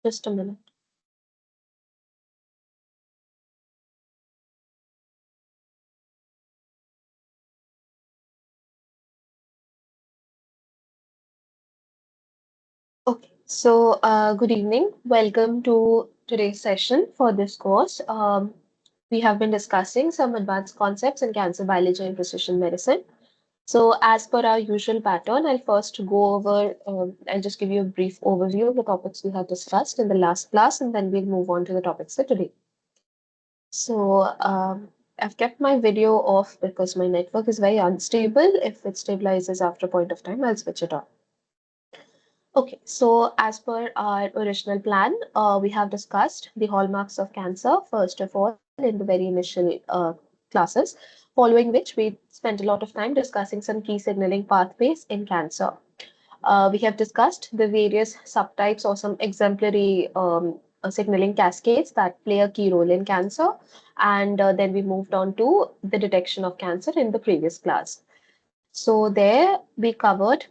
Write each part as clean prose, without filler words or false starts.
Just a minute. Okay, so good evening. Welcome to today's session for this course. We have been discussing some advanced concepts in cancer biology and precision medicine. So, as per our usual pattern, I'll first go over, I'll just give you a brief overview of the topics we have discussed in the last class, and then we'll move on to the topics for today. So, I've kept my video off because my network is very unstable. If it stabilizes after a point of time, I'll switch it on. Okay, so as per our original plan, we have discussed the hallmarks of cancer, first of all, in the very initial classes, following which we spent a lot of time discussing some key signaling pathways in cancer. We have discussed the various subtypes or some exemplary signaling cascades that play a key role in cancer, and then we moved on to the detection of cancer in the previous class. So there we covered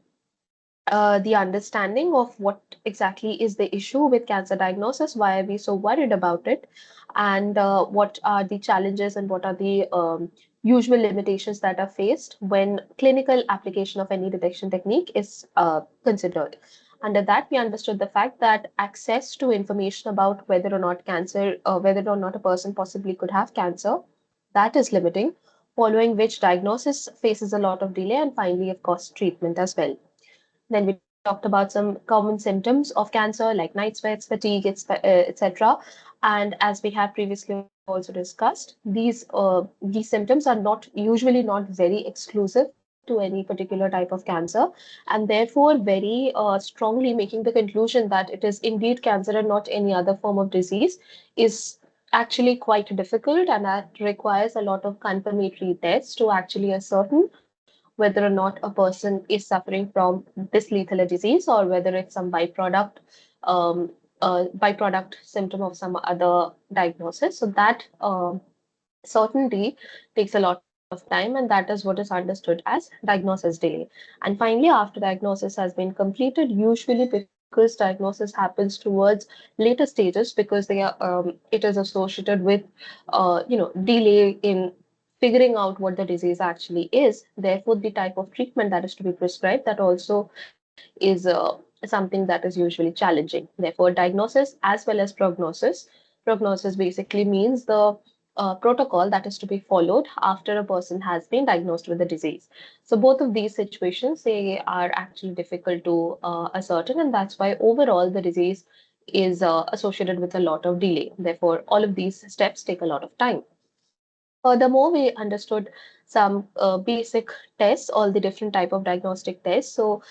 the understanding of what exactly is the issue with cancer diagnosis, why are we so worried about it, and what are the challenges and what are the usual limitations that are faced when clinical application of any detection technique is considered. Under that, we understood the fact that access to information about whether or not cancer, whether or not a person possibly could have cancer, that is limiting, following which diagnosis faces a lot of delay, and finally, of course, treatment as well. Then we talked about some common symptoms of cancer like night sweats, fatigue, etc. And as we have previously also discussed, these symptoms are not usually not very exclusive to any particular type of cancer, and therefore very strongly making the conclusion that it is indeed cancer and not any other form of disease is actually quite difficult, and that requires a lot of confirmatory tests to actually ascertain whether or not a person is suffering from this lethal a disease or whether it's some um, byproduct symptom of some other diagnosis. So that certainty takes a lot of time, and that is what is understood as diagnosis delay. And finally, after diagnosis has been completed, usually because diagnosis happens towards later stages, because it is associated with delay in figuring out what the disease actually is. Therefore, the type of treatment that is to be prescribed, that also is something that is usually challenging. Therefore, diagnosis as well as prognosis. Prognosis basically means the protocol that is to be followed after a person has been diagnosed with the disease. So both of these situations, they are actually difficult to ascertain, and that's why overall the disease is associated with a lot of delay. Therefore, all of these steps take a lot of time. Furthermore, we understood some basic tests, all the different type of diagnostic tests. So,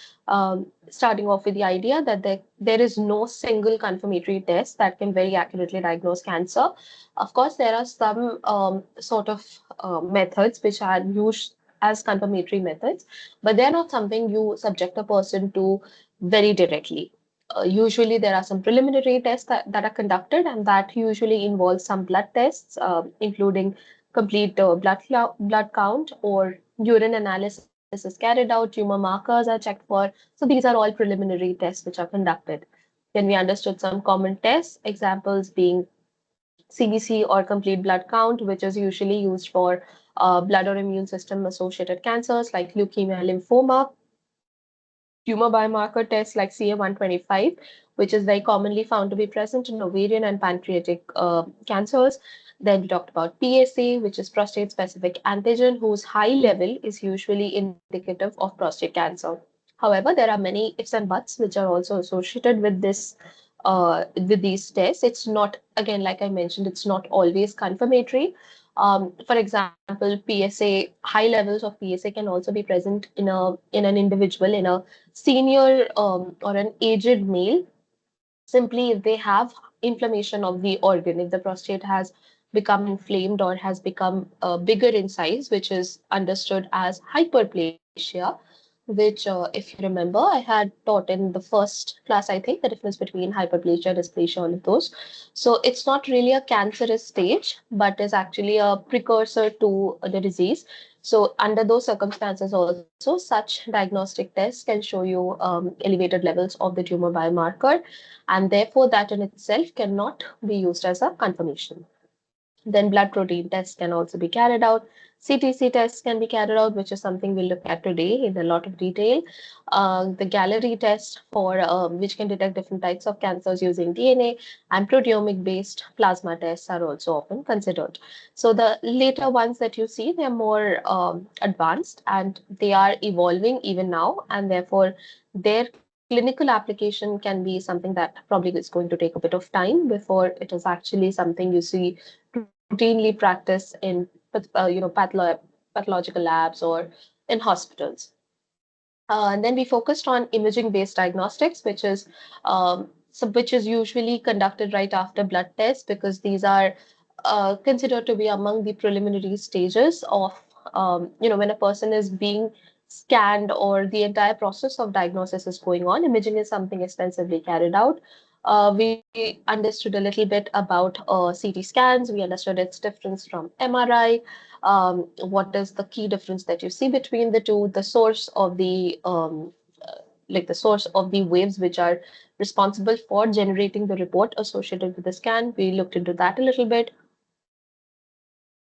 starting off with the idea that there is no single confirmatory test that can very accurately diagnose cancer. Of course, there are some sort of methods which are used as confirmatory methods, but they're not something you subject a person to very directly. Usually, there are some preliminary tests that are conducted, and that usually involves some blood tests, including complete blood count or urine analysis is carried out, tumor markers are checked for. So these are all preliminary tests which are conducted. Then we understood some common tests, examples being CBC or complete blood count, which is usually used for blood or immune system associated cancers like leukemia, lymphoma, tumor biomarker tests like CA125, which is very commonly found to be present in ovarian and pancreatic cancers. Then we talked about PSA, which is prostate specific antigen, whose high level is usually indicative of prostate cancer. However, there are many ifs and buts which are also associated with these tests. It's not, again, like I mentioned, it's not always confirmatory. For example, PSA, high levels of PSA can also be present in an individual, in a senior or an aged male, simply if they have inflammation of the organ, if the prostate has become inflamed or has become bigger in size, which is understood as hyperplasia, which, if you remember, I had taught in the first class, I think, the difference between hyperplasia, dysplasia, all of those. So it's not really a cancerous stage, but is actually a precursor to the disease. So under those circumstances also, such diagnostic tests can show you elevated levels of the tumor biomarker, and therefore that in itself cannot be used as a confirmation. Then blood protein tests can also be carried out. CTC tests can be carried out, which is something we'll look at today in a lot of detail. The Gallery test for which can detect different types of cancers using DNA, and proteomic-based plasma tests are also often considered. So the later ones that you see, they're more advanced and they are evolving even now, and therefore their clinical application can be something that probably is going to take a bit of time before it is actually something you see routinely practice in pathological labs or in hospitals. And then we focused on imaging-based diagnostics, which is usually conducted right after blood tests because these are considered to be among the preliminary stages of when a person is being scanned or the entire process of diagnosis is going on. Imaging is something extensively carried out. We understood a little bit about CT scans. We understood its difference from MRI. What is the key difference that you see between the two? The source of the source of the waves which are responsible for generating the report associated with the scan. We looked into that a little bit,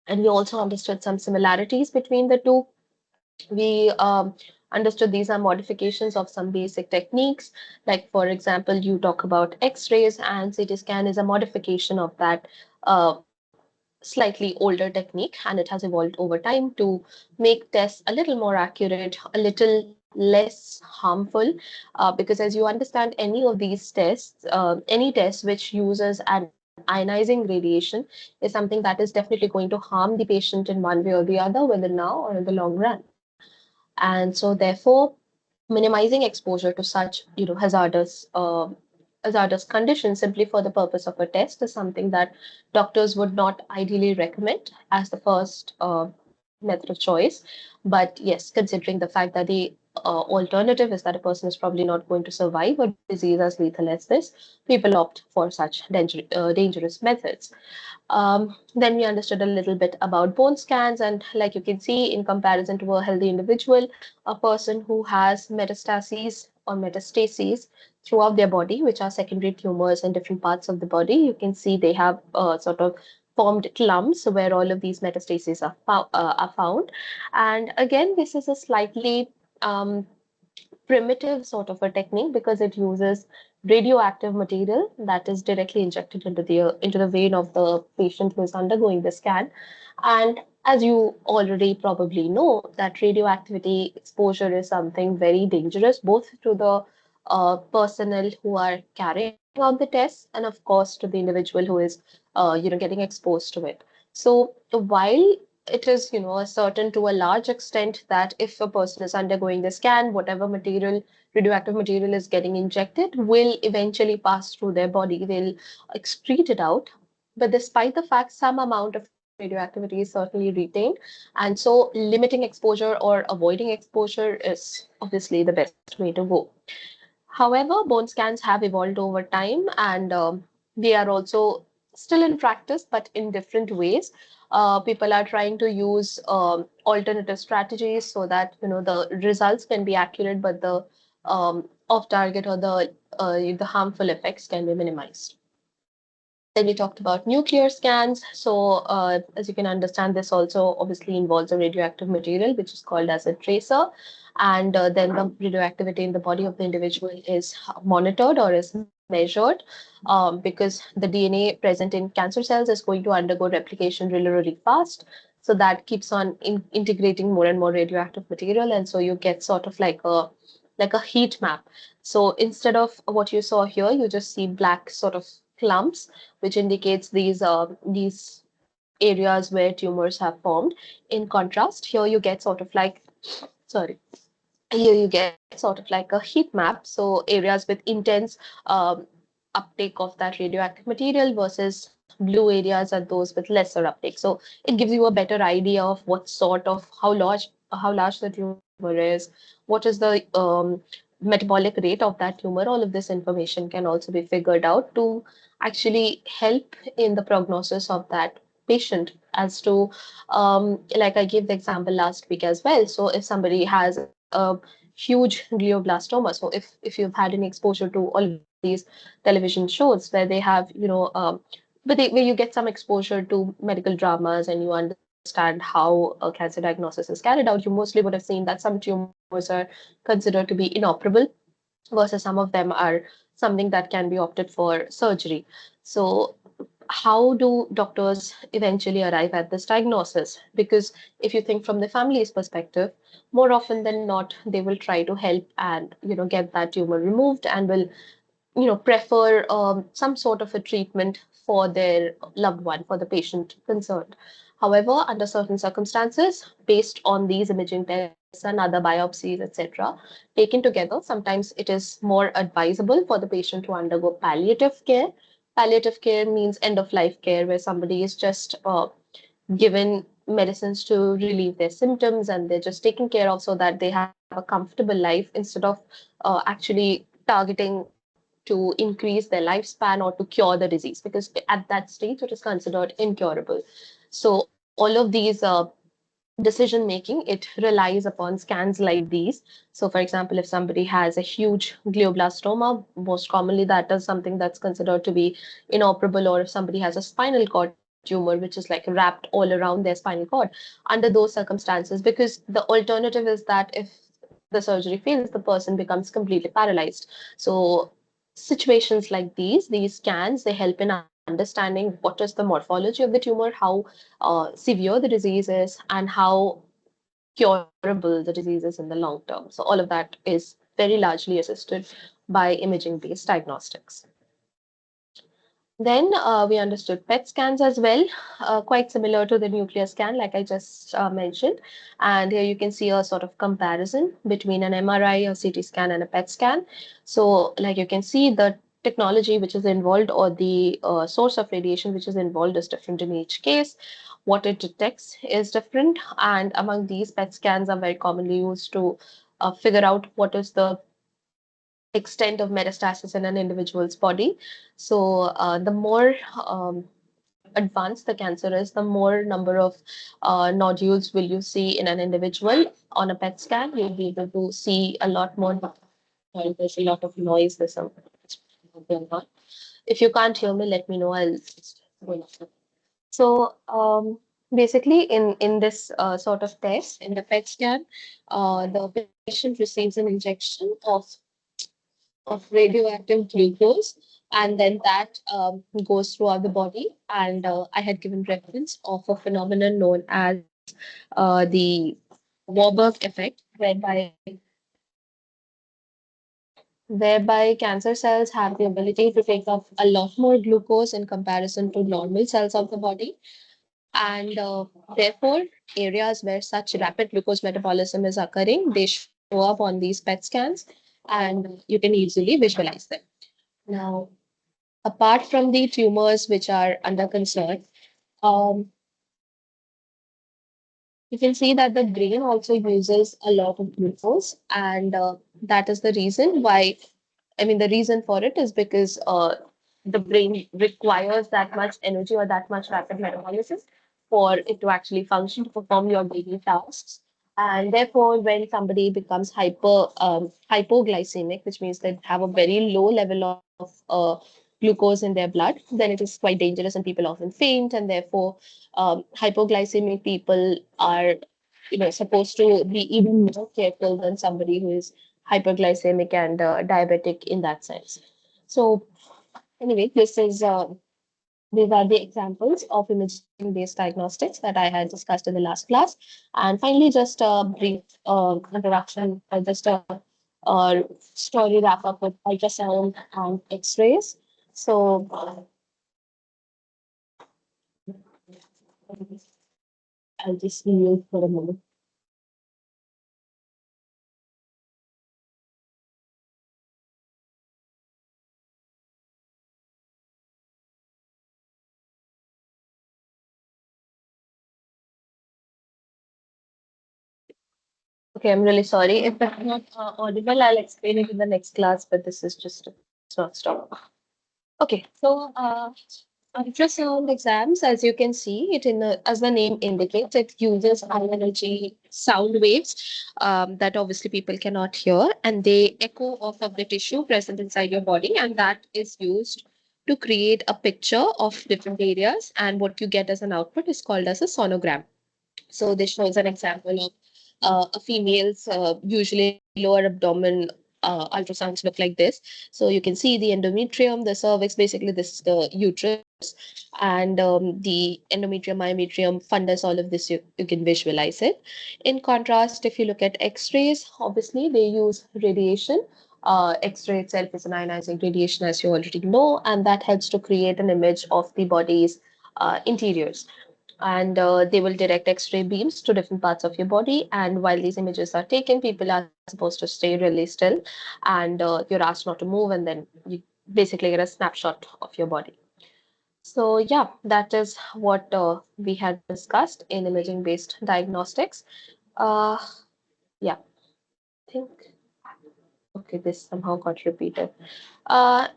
and we also understood some similarities between the two. We understood these are modifications of some basic techniques. Like, for example, you talk about X-rays, and CT scan is a modification of that slightly older technique, and it has evolved over time to make tests a little more accurate, a little less harmful. Because as you understand, any of these tests, any test which uses an ionizing radiation, is something that is definitely going to harm the patient in one way or the other, whether now or in the long run. And so therefore minimizing exposure to such hazardous conditions simply for the purpose of a test is something that doctors would not ideally recommend as the first method of choice. But yes, considering the fact that the alternative is that a person is probably not going to survive a disease as lethal as this, people opt for such dangerous methods. Then we understood a little bit about bone scans, and like you can see, in comparison to a healthy individual, a person who has metastases or metastases throughout their body, which are secondary tumors in different parts of the body, you can see they have sort of formed clumps where all of these metastases are found. And again, this is a slightly primitive sort of a technique because it uses radioactive material that is directly injected into the vein of the patient who is undergoing the scan. And as you already probably know, that radioactivity exposure is something very dangerous, both to the personnel who are carrying out the tests, and of course to the individual who is getting exposed to it. So while it is certain to a large extent that if a person is undergoing the scan, whatever material, radioactive material is getting injected will eventually pass through their body, they'll excrete it out. But despite the fact some amount of radioactivity is certainly retained, and so limiting exposure or avoiding exposure is obviously the best way to go. However, bone scans have evolved over time, and they are also still in practice, but in different ways. People are trying to use alternative strategies so that the results can be accurate, but the off target or the harmful effects can be minimized. Then we talked about nuclear scans. So as you can understand, this also obviously involves a radioactive material, which is called as a tracer. And then the radioactivity in the body of the individual is monitored or is measured because the DNA present in cancer cells is going to undergo replication really, really fast. So that keeps on integrating more and more radioactive material. And so you get sort of like a heat map. So instead of what you saw here, you just see black sort of clumps, which indicates these areas where tumors have formed. In contrast, here you get sort of like, sorry, here you get sort of like a heat map. So areas with intense um, uptake of that radioactive material versus blue areas are those with lesser uptake. So it gives you a better idea of what sort of how large the tumor is, what is the metabolic rate of that tumor. All of this information can also be figured out to actually help in the prognosis of that patient as to, like I gave the example last week as well. So if somebody has a huge glioblastoma, so if you've had any exposure to all of these television shows where they have, where you get some exposure to medical dramas and you understand how a cancer diagnosis is carried out, you mostly would have seen that some tumors are considered to be inoperable versus some of them are something that can be opted for surgery. So, how do doctors eventually arrive at this diagnosis? Because if you think from the family's perspective, more often than not, they will try to help and get that tumor removed and will prefer some sort of a treatment for their loved one, for the patient concerned. However, under certain circumstances, based on these imaging tests and other biopsies, etc., taken together, sometimes it is more advisable for the patient to undergo palliative care. Palliative care means end of life care, where somebody is just given medicines to relieve their symptoms and they're just taken care of so that they have a comfortable life instead of actually targeting to increase their lifespan or to cure the disease, because at that stage it is considered incurable. So all of these decision making, it relies upon scans like these. So for example, if somebody has a huge glioblastoma, most commonly that is something that's considered to be inoperable, or if somebody has a spinal cord tumor which is like wrapped all around their spinal cord, under those circumstances, because the alternative is that if the surgery fails, the person becomes completely paralyzed. So situations like these scans, they help in understanding what is the morphology of the tumor, how severe the disease is, and how curable the disease is in the long term. So all of that is very largely assisted by imaging based diagnostics. Then we understood PET scans as well, quite similar to the nuclear scan, like I just mentioned. And here you can see a sort of comparison between an MRI, a CT scan, and a PET scan. So, like you can see, the technology which is involved, or the source of radiation which is involved, is different in each case. What it detects is different. And among these, PET scans are very commonly used to figure out what is the extent of metastasis in an individual's body. So the more advanced the cancer is, the more number of nodules will you see in an individual. On a PET scan, you'll be able to see a lot more. There's a lot of noise. There's some going on. If you can't hear me, let me know. I'll just go on. So basically, in this sort of test, in the PET scan, the patient receives an injection of radioactive glucose, and then that goes throughout the body. And I had given reference of a phenomenon known as the Warburg effect, whereby cancer cells have the ability to take up a lot more glucose in comparison to normal cells of the body. And therefore, areas where such rapid glucose metabolism is occurring, they show up on these PET scans, and you can easily visualize them. Now, apart from the tumors which are under concern, um, you can see that the brain also uses a lot of glucose, and that is the reason why. I mean, the reason for it is because the brain requires that much energy or that much rapid metabolism for it to actually function to perform your daily tasks. And therefore, when somebody becomes hypoglycemic, which means they have a very low level of glucose in their blood, then it is quite dangerous, and people often faint. And therefore, hypoglycemic people are, supposed to be even more careful than somebody who is hyperglycemic and diabetic in that sense. So anyway, these are the examples of imaging-based diagnostics that I had discussed in the last class. And finally, just a brief introduction, just a story wrap up with ultrasound and X-rays. So I'll just mute for a moment. Okay, I'm really sorry. If it's not audible, I'll explain it in the next class, but this is just, it's not stop. Okay, so Ultrasound exams, as you can see, as the name indicates, it uses high energy sound waves that obviously people cannot hear, and they echo off of the tissue present inside your body, and that is used to create a picture of different areas. And what you get as an output is called as a sonogram. So this shows an example of a female's usually lower abdomen ultrasounds look like this. So you can see the endometrium, the cervix, basically this is the uterus, and the endometrium, myometrium, fundus, all of this you can visualize it. In contrast, if you look at X-rays, obviously they use radiation. X-ray itself is an ionizing radiation, as you already know, and that helps to create an image of the body's interiors, and they will direct X-ray beams to different parts of your body. And while these images are taken, people are supposed to stay really still, and you're asked not to move, and then you basically get a snapshot of your body. So yeah, that is what we had discussed in imaging-based diagnostics. Uh, yeah, I think okay, this somehow got repeated. Uh,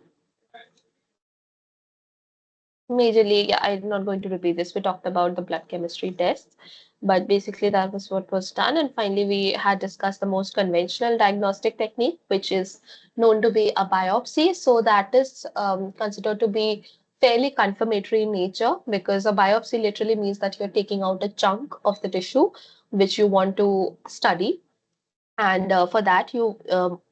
Majorly, yeah, I'm not going to repeat this. We talked about the blood chemistry tests, but basically that was what was done. And finally, we had discussed the most conventional diagnostic technique, which is known to be a biopsy. So that is considered to be fairly confirmatory in nature, because a biopsy literally means that you're taking out a chunk of the tissue which you want to study, and for that, you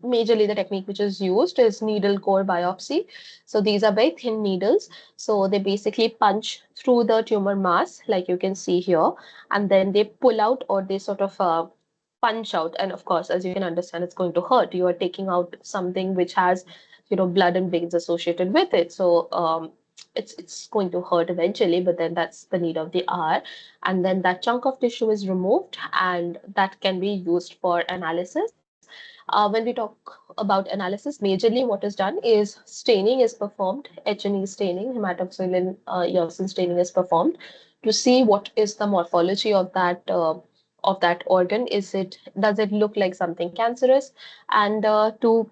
majorly the technique which is used is needle core biopsy. So these are very thin needles. So they basically punch through the tumor mass, like you can see here, and then they pull out, or they sort of punch out. And of course, as you can understand, it's going to hurt. You are taking out something which has, blood and veins associated with it. So it's going to hurt eventually, but then that's the need of the hour. And then that chunk of tissue is removed, and that can be used for analysis. When we talk about analysis, majorly what is done is staining is performed, H&E staining, hematoxylin eosin staining is performed to see what is the morphology of that organ. Does it look like something cancerous? And to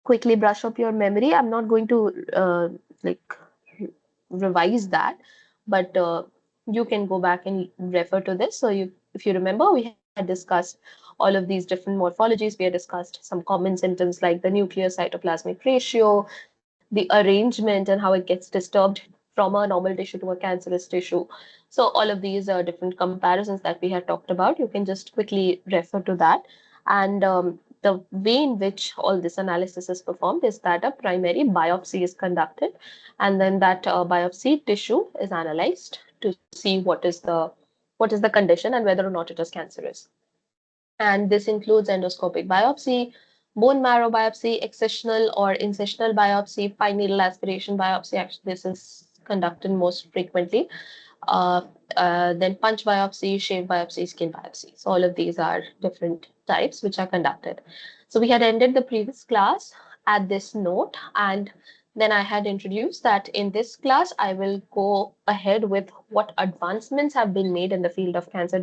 quickly brush up your memory, I'm not going to like revise that, but you can go back and refer to this. So if you remember, we had discussed all of these different morphologies. We had discussed some common symptoms like the nuclear cytoplasmic ratio, the arrangement, and how it gets disturbed from a normal tissue to a cancerous tissue. So all of these are different comparisons that we had talked about. You can just quickly refer to that. And the way in which all this analysis is performed is that a primary biopsy is conducted, and then that biopsy tissue is analyzed to see what is the condition and whether or not it is cancerous. And this includes endoscopic biopsy, bone marrow biopsy, excisional or incisional biopsy, fine needle aspiration biopsy. Actually, this is conducted most frequently. Uh, then punch biopsy, shave biopsy, skin biopsy. So all of these are different types which are conducted. So we had ended the previous class at this note, and then I had introduced that in this class I will go ahead with what advancements have been made in the field of cancer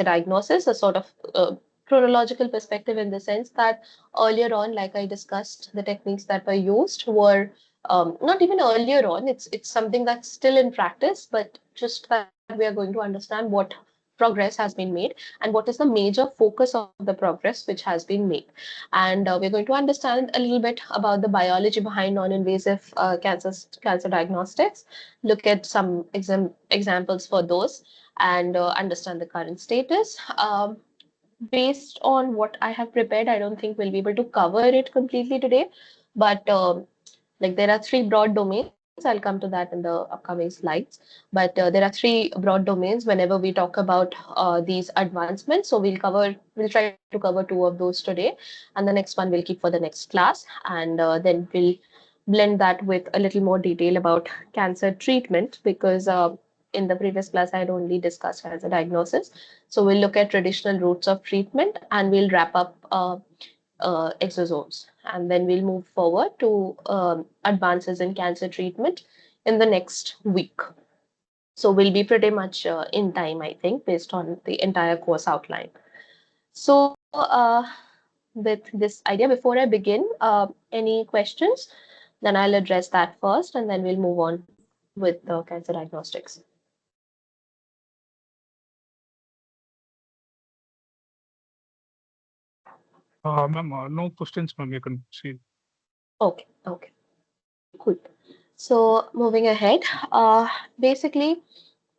diagnosis, a sort of chronological perspective, in the sense that earlier on, like I discussed, the techniques that were used were not even earlier on. It's something that's still in practice, but just that we are going to understand what progress has been made and what is the major focus of the progress which has been made. And we're going to understand a little bit about the biology behind non-invasive cancer diagnostics, look at some examples for those, and understand the current status. Based on what I have prepared, I don't think we'll be able to cover it completely today, but like there are three broad domains. I'll come to that in the upcoming slides. But there are three broad domains whenever we talk about these advancements. So we'll try to cover two of those today, and the next one we'll keep for the next class, and then we'll blend that with a little more detail about cancer treatment, because in the previous class I had only discussed cancer diagnosis. So we'll look at traditional routes of treatment, and we'll wrap up exosomes. And then we'll move forward to advances in cancer treatment in the next week. So we'll be pretty much in time, I think, based on the entire course outline. So with this idea, before I begin, any questions? Then I'll address that first, and then we'll move on with the cancer diagnostics. Ma'am, no questions, ma'am. You can see. Okay, okay, cool. So moving ahead, uh, basically,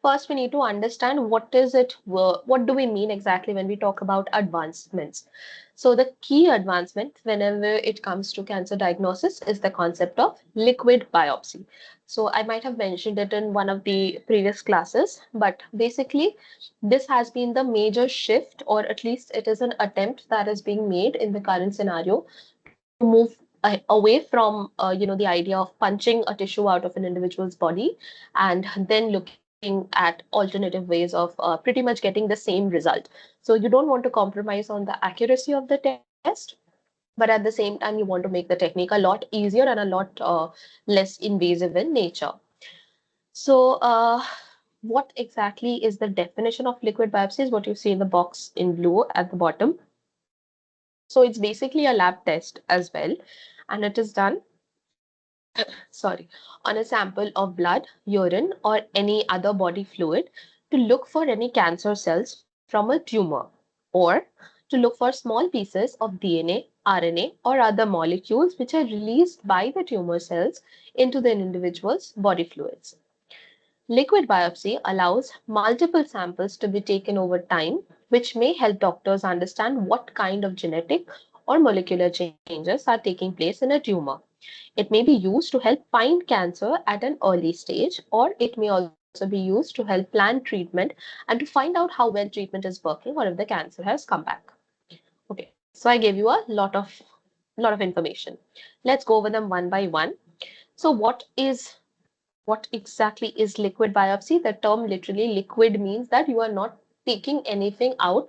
first we need to understand what do we mean exactly when we talk about advancements. So the key advancement whenever it comes to cancer diagnosis is the concept of liquid biopsy. So I might have mentioned it in one of the previous classes, but basically this has been the major shift, or at least it is an attempt that is being made in the current scenario to move away from the idea of punching a tissue out of an individual's body and then looking at alternative ways of pretty much getting the same result. So you don't want to compromise on the accuracy of the test, but at the same time you want to make the technique a lot easier and a lot less invasive in nature. So what exactly is the definition of liquid biopsy is what you see in the box in blue at the bottom. So it's basically a lab test as well, and it is done, sorry, on a sample of blood, urine, or any other body fluid to look for any cancer cells from a tumor, or to look for small pieces of DNA, RNA, or other molecules which are released by the tumor cells into the individual's body fluids. Liquid biopsy allows multiple samples to be taken over time, which may help doctors understand what kind of genetic or molecular changes are taking place in a tumor. It may be used to help find cancer at an early stage, or it may also be used to help plan treatment and to find out how well treatment is working or if the cancer has come back. Okay, so I gave you a lot of information. Let's go over them one by one. So what exactly is liquid biopsy? The term literally liquid means that you are not taking anything out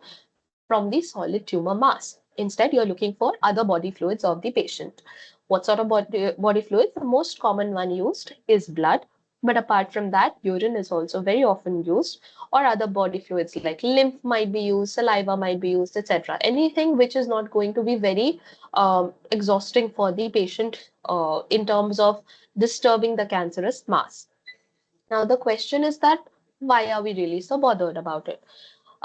from the solid tumor mass. Instead, you're looking for other body fluids of the patient. What sort of body fluids? The most common one used is blood. But apart from that, urine is also very often used, or other body fluids like lymph might be used, saliva might be used, etc. Anything which is not going to be very exhausting for the patient in terms of disturbing the cancerous mass. Now, the question is that why are we really so bothered about it?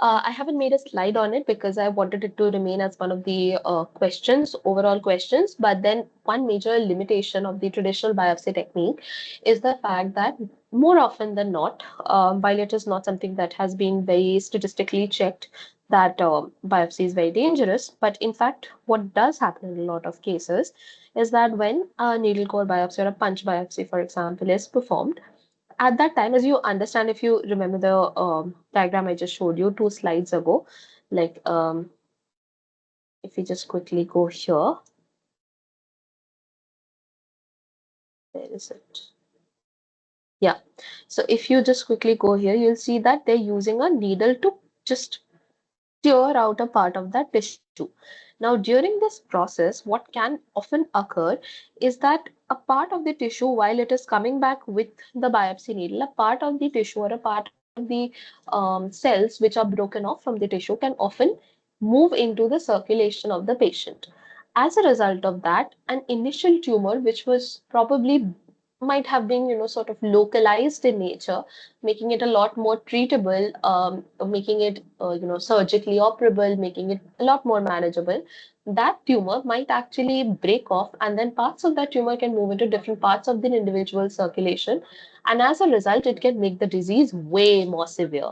I haven't made a slide on it because I wanted it to remain as one of the overall questions. But then, one major limitation of the traditional biopsy technique is the fact that more often than not, while it is not something that has been very statistically checked, that biopsy is very dangerous, but in fact, what does happen in a lot of cases is that when a needle core biopsy or a punch biopsy, for example, is performed, at that time, as you understand, if you remember the diagram I just showed you 2 slides ago, like if we just quickly go here, where is it? Yeah. So if you just quickly go here, you'll see that they're using a needle to just tear out a part of that tissue. Now, during this process, what can often occur is that a part of the tissue, while it is coming back with the biopsy needle, a part of the tissue or a part of the cells which are broken off from the tissue can often move into the circulation of the patient. As a result of that, an initial tumor, which was probably might have been, sort of localized in nature, making it a lot more treatable, making it, surgically operable, making it a lot more manageable. That tumor might actually break off, and then parts of that tumor can move into different parts of the individual circulation. And as a result, it can make the disease way more severe.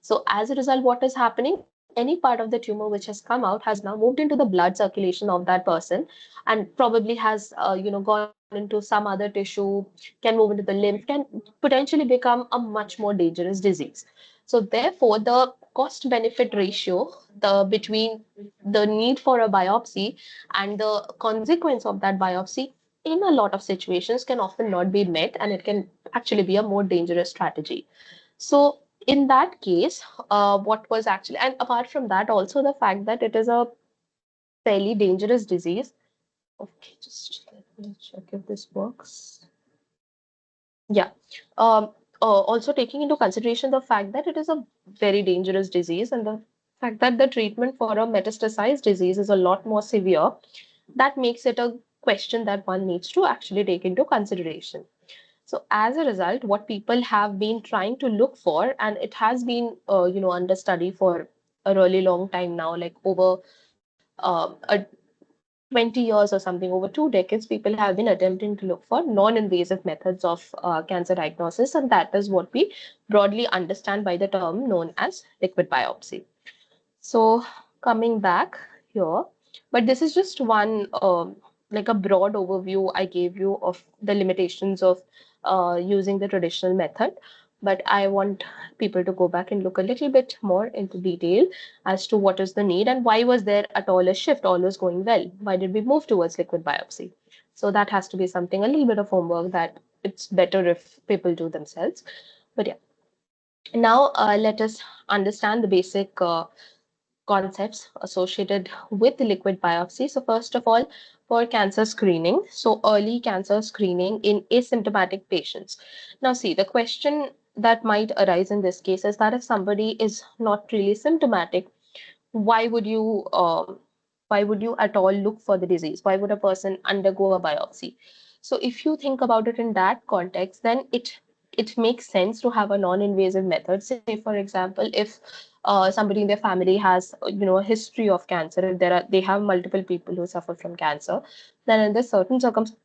So, as a result, what is happening? Any part of the tumor which has come out has now moved into the blood circulation of that person, and probably has, gone into some other tissue, can move into the lymph, can potentially become a much more dangerous disease. So therefore, the cost benefit ratio, the between the need for a biopsy and the consequence of that biopsy in a lot of situations can often not be met, and it can actually be a more dangerous strategy. So in that case, what was actually, and apart from that, also the fact that it is a fairly dangerous disease. Okay, just let me check if this works. Yeah. Also taking into consideration the fact that it is a very dangerous disease, and the fact that the treatment for a metastasized disease is a lot more severe, that makes it a question that one needs to actually take into consideration. So as a result, what people have been trying to look for, and it has been under study for a really long time now, like over a 20 years or something, over 2 decades, people have been attempting to look for non-invasive methods of cancer diagnosis, and that is what we broadly understand by the term known as liquid biopsy. So coming back here, but this is just one like a broad overview I gave you of the limitations of using the traditional method. But I want people to go back and look a little bit more into detail as to what is the need and why was there at all a shift, all was going well. Why did we move towards liquid biopsy? So that has to be something, a little bit of homework that it's better if people do themselves. But yeah, now let us understand the basic concepts associated with liquid biopsy. So, first of all, for cancer screening, so early cancer screening in asymptomatic patients. Now, see, the question that might arise in this case is that if somebody is not really symptomatic, why would you at all look for the disease? Why would a person undergo a biopsy? So if you think about it in that context, then it makes sense to have a non-invasive method. Say, for example, if somebody in their family has a history of cancer, if they have multiple people who suffer from cancer, then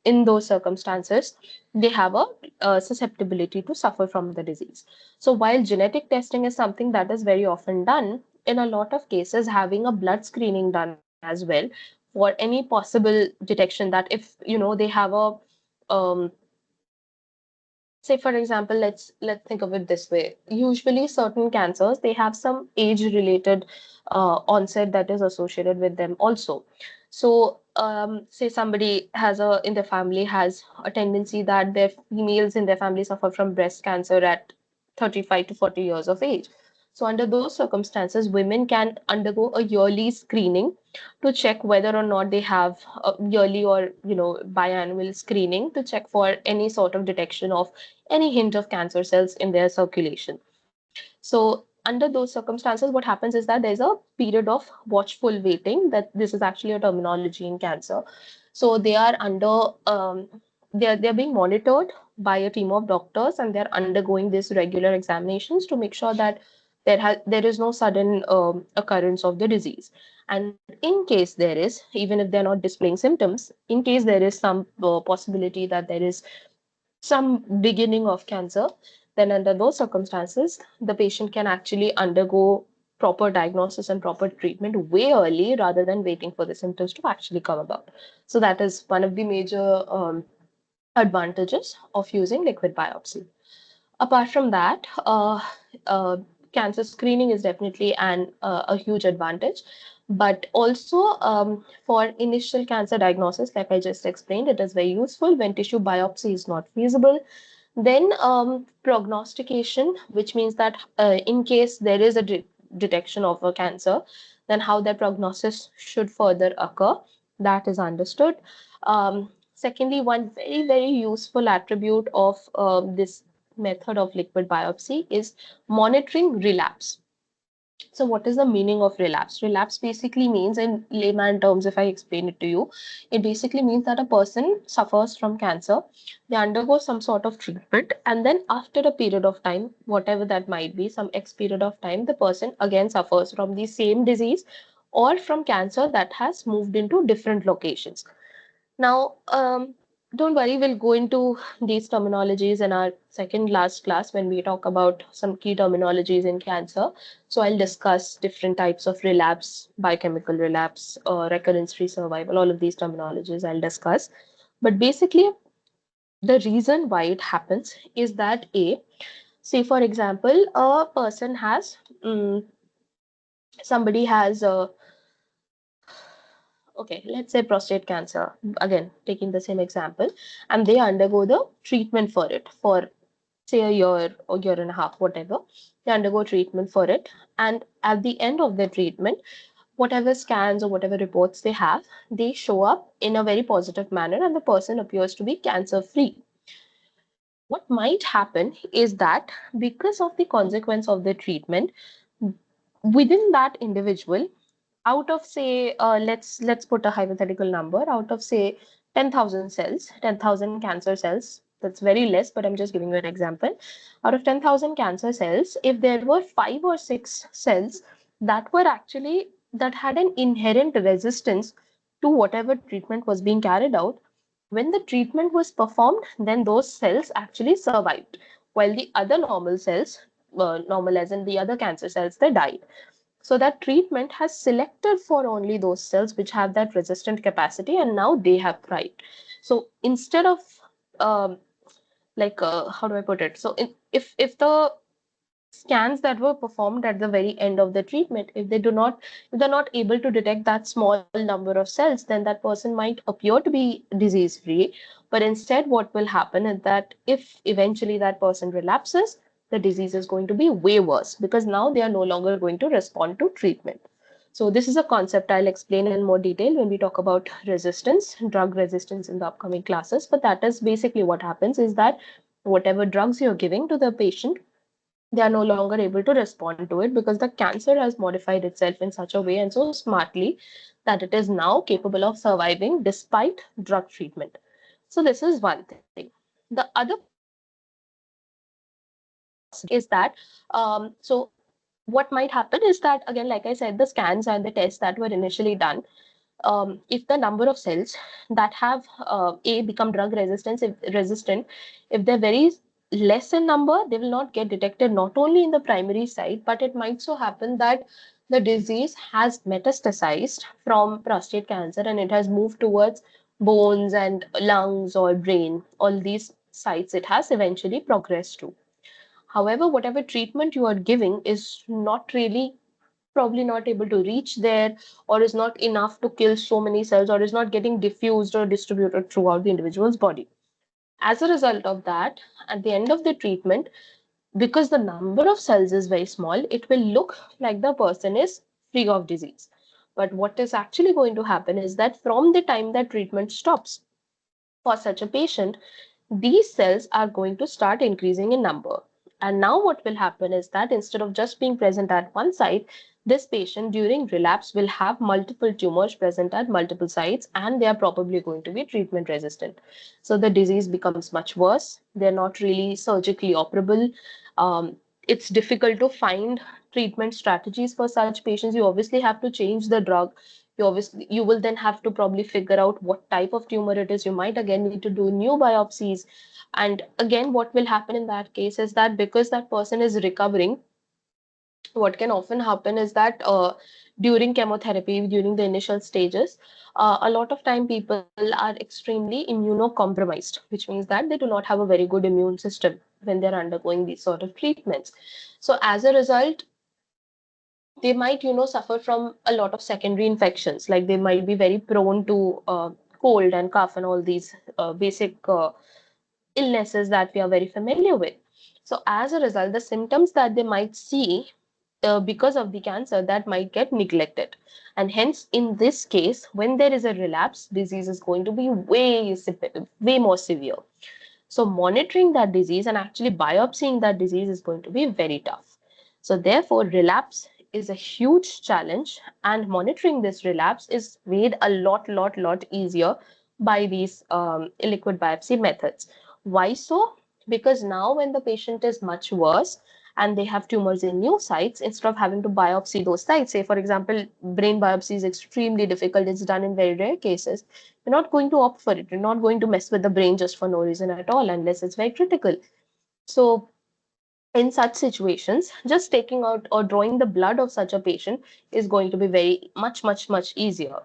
in those circumstances they have a susceptibility to suffer from the disease. So while genetic testing is something that is very often done, in a lot of cases, having a blood screening done as well for any possible detection, that if they have a um, say for example, let's think of it this way. Usually certain cancers, they have some age related onset that is associated with them also. So say somebody has a in their family has a tendency that their females in their family suffer from breast cancer at 35 to 40 years of age. So under those circumstances, women can undergo a yearly screening to check whether or not they have a yearly or biannual screening to check for any sort of detection of any hint of cancer cells in their circulation. So under those circumstances, what happens is that there's a period of watchful waiting. That this is actually a terminology in cancer. So they are they're being monitored by a team of doctors, and they're undergoing these regular examinations to make sure that there is no sudden occurrence of the disease. And in case there is, even if they're not displaying symptoms, in case there is some possibility that there is some beginning of cancer, then under those circumstances, the patient can actually undergo proper diagnosis and proper treatment way early rather than waiting for the symptoms to actually come about. So that is one of the major advantages of using liquid biopsy. Apart from that, uh, cancer screening is definitely a huge advantage. But also for initial cancer diagnosis, like I just explained, it is very useful when tissue biopsy is not feasible. Then prognostication, which means that in case there is a detection of a cancer, then how that prognosis should further occur, that is understood. Secondly, one very, very useful attribute of this method of liquid biopsy is monitoring relapse. So what is the meaning of relapse? Relapse basically means, in layman terms, if I explain it to you, it basically means that a person suffers from cancer, they undergo some sort of treatment, and then after a period of time, whatever that might be, some X period of time, the person again suffers from the same disease or from cancer that has moved into different locations. Now, don't worry, we'll go into these terminologies in our second last class when we talk about some key terminologies in cancer. So I'll discuss different types of relapse, biochemical relapse, recurrence-free survival, all of these terminologies I'll discuss. But basically, the reason why it happens is that say for example, a person has, somebody has okay, let's say prostate cancer, again, taking the same example, and they undergo the treatment for it for, say, a year or year and a half, whatever. They undergo treatment for it. And at the end of their treatment, whatever scans or whatever reports they have, they show up in a very positive manner, and the person appears to be cancer free. What might happen is that because of the consequence of the treatment, within that individual, out of say let's put a hypothetical number, out of say 10,000 cells, 10,000 cancer cells. That's very less, but I'm just giving you an example. Out of 10,000 cancer cells, if there were 5 or 6 cells that were actually that had an inherent resistance to whatever treatment was being carried out, when the treatment was performed, then those cells actually survived, while the other normal cells, normal as in the other cancer cells, they died. So that treatment has selected for only those cells which have that resistant capacity, and now they have thrived. So instead of um, how do I put it? So if the scans that were performed at the very end of the treatment, if they're not able to detect that small number of cells, then that person might appear to be disease free, but instead what will happen is that if eventually that person relapses, the disease is going to be way worse because now they are no longer going to respond to treatment. So this is a concept I'll explain in more detail when we talk about resistance, drug resistance in the upcoming classes. But that is basically what happens is that whatever drugs you're giving to the patient, they are no longer able to respond to it because the cancer has modified itself in such a way and so smartly that it is now capable of surviving despite drug treatment. So this is one thing. The other possibility is that so what might happen is that, again, like I said, the scans and the tests that were initially done, if the number of cells that have become drug resistant, if they're very less in number, they will not get detected not only in the primary site, but it might so happen that the disease has metastasized from prostate cancer and it has moved towards bones and lungs or brain. All these sites it has eventually progressed to. However, whatever treatment you are giving is not really probably not able to reach there, or is not enough to kill so many cells, or is not getting diffused or distributed throughout the individual's body. As a result of that, at the end of the treatment, because the number of cells is very small, it will look like the person is free of disease. But what is actually going to happen is that from the time that treatment stops for such a patient, these cells are going to start increasing in number. And now what will happen is that instead of just being present at one site, this patient during relapse will have multiple tumors present at multiple sites and they are probably going to be treatment resistant. So the disease becomes much worse. They're not really surgically operable. It's difficult to find treatment strategies for such patients. You obviously have to change the drug. You will then have to probably figure out what type of tumor it is. You might again need to do new biopsies. And again, what will happen in that case is that because that person is recovering, what can often happen is that during chemotherapy, during the initial stages, a lot of time people are extremely immunocompromised, which means that they do not have a very good immune system when they're undergoing these sort of treatments. So as a result, they might suffer from a lot of secondary infections, like they might be very prone to cold and cough and all these basic illnesses that we are very familiar with. So as a result, the symptoms that they might see because of the cancer, that might get neglected, and hence in this case when there is a relapse, disease is going to be way more severe. So monitoring that disease and actually biopsying that disease is going to be very tough. So therefore, relapse is a huge challenge, and monitoring this relapse is made a lot easier by these liquid biopsy methods. Why so? Because now when the patient is much worse and they have tumors in new sites, instead of having to biopsy those sites, say for example, brain biopsy is extremely difficult, it's done in very rare cases, you're not going to opt for it. You're not going to mess with the brain just for no reason at all unless it's very critical. So in such situations, just taking out or drawing the blood of such a patient is going to be very much easier.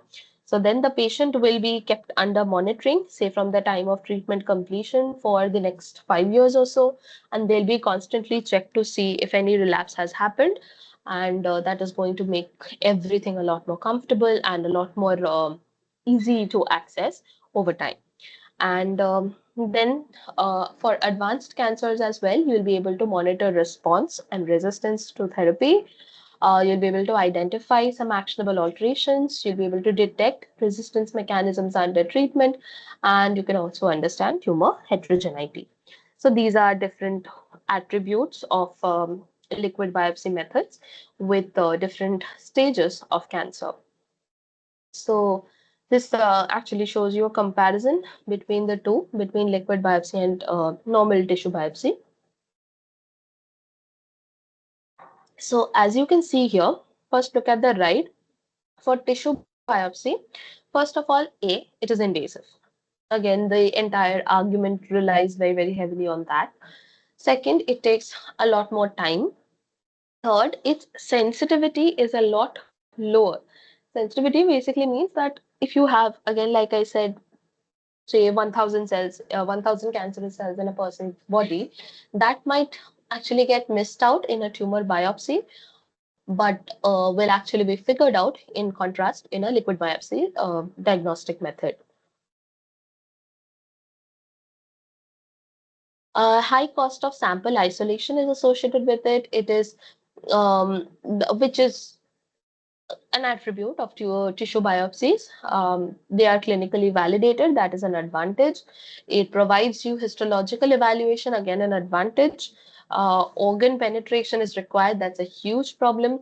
So then the patient will be kept under monitoring, say from the time of treatment completion for the next 5 years or so, and they'll be constantly checked to see if any relapse has happened. And that is going to make everything a lot more comfortable and a lot more easy to access over time. And then for advanced cancers as well, you'll be able to monitor response and resistance to therapy. You'll be able to identify some actionable alterations. You'll be able to detect resistance mechanisms under treatment, and you can also understand tumor heterogeneity. So these are different attributes of liquid biopsy methods with different stages of cancer. So This actually shows you a comparison between the two, between liquid biopsy and normal tissue biopsy. So as you can see here, first look at the right. For tissue biopsy, first of all, A, it is invasive. Again, the entire argument relies very, very heavily on that. Second, it takes a lot more time. Third, its sensitivity is a lot lower. Sensitivity basically means that if you have, again, like I said, say 1000 cells, 1000 cancerous cells in a person's body, that might actually get missed out in a tumor biopsy, but will actually be figured out in contrast in a liquid biopsy diagnostic method. High cost of sample isolation is associated with it. It is which is an attribute of tissue biopsies. They are clinically validated, that is an advantage. It provides you histological evaluation, again, an advantage. Organ penetration is required, that's a huge problem.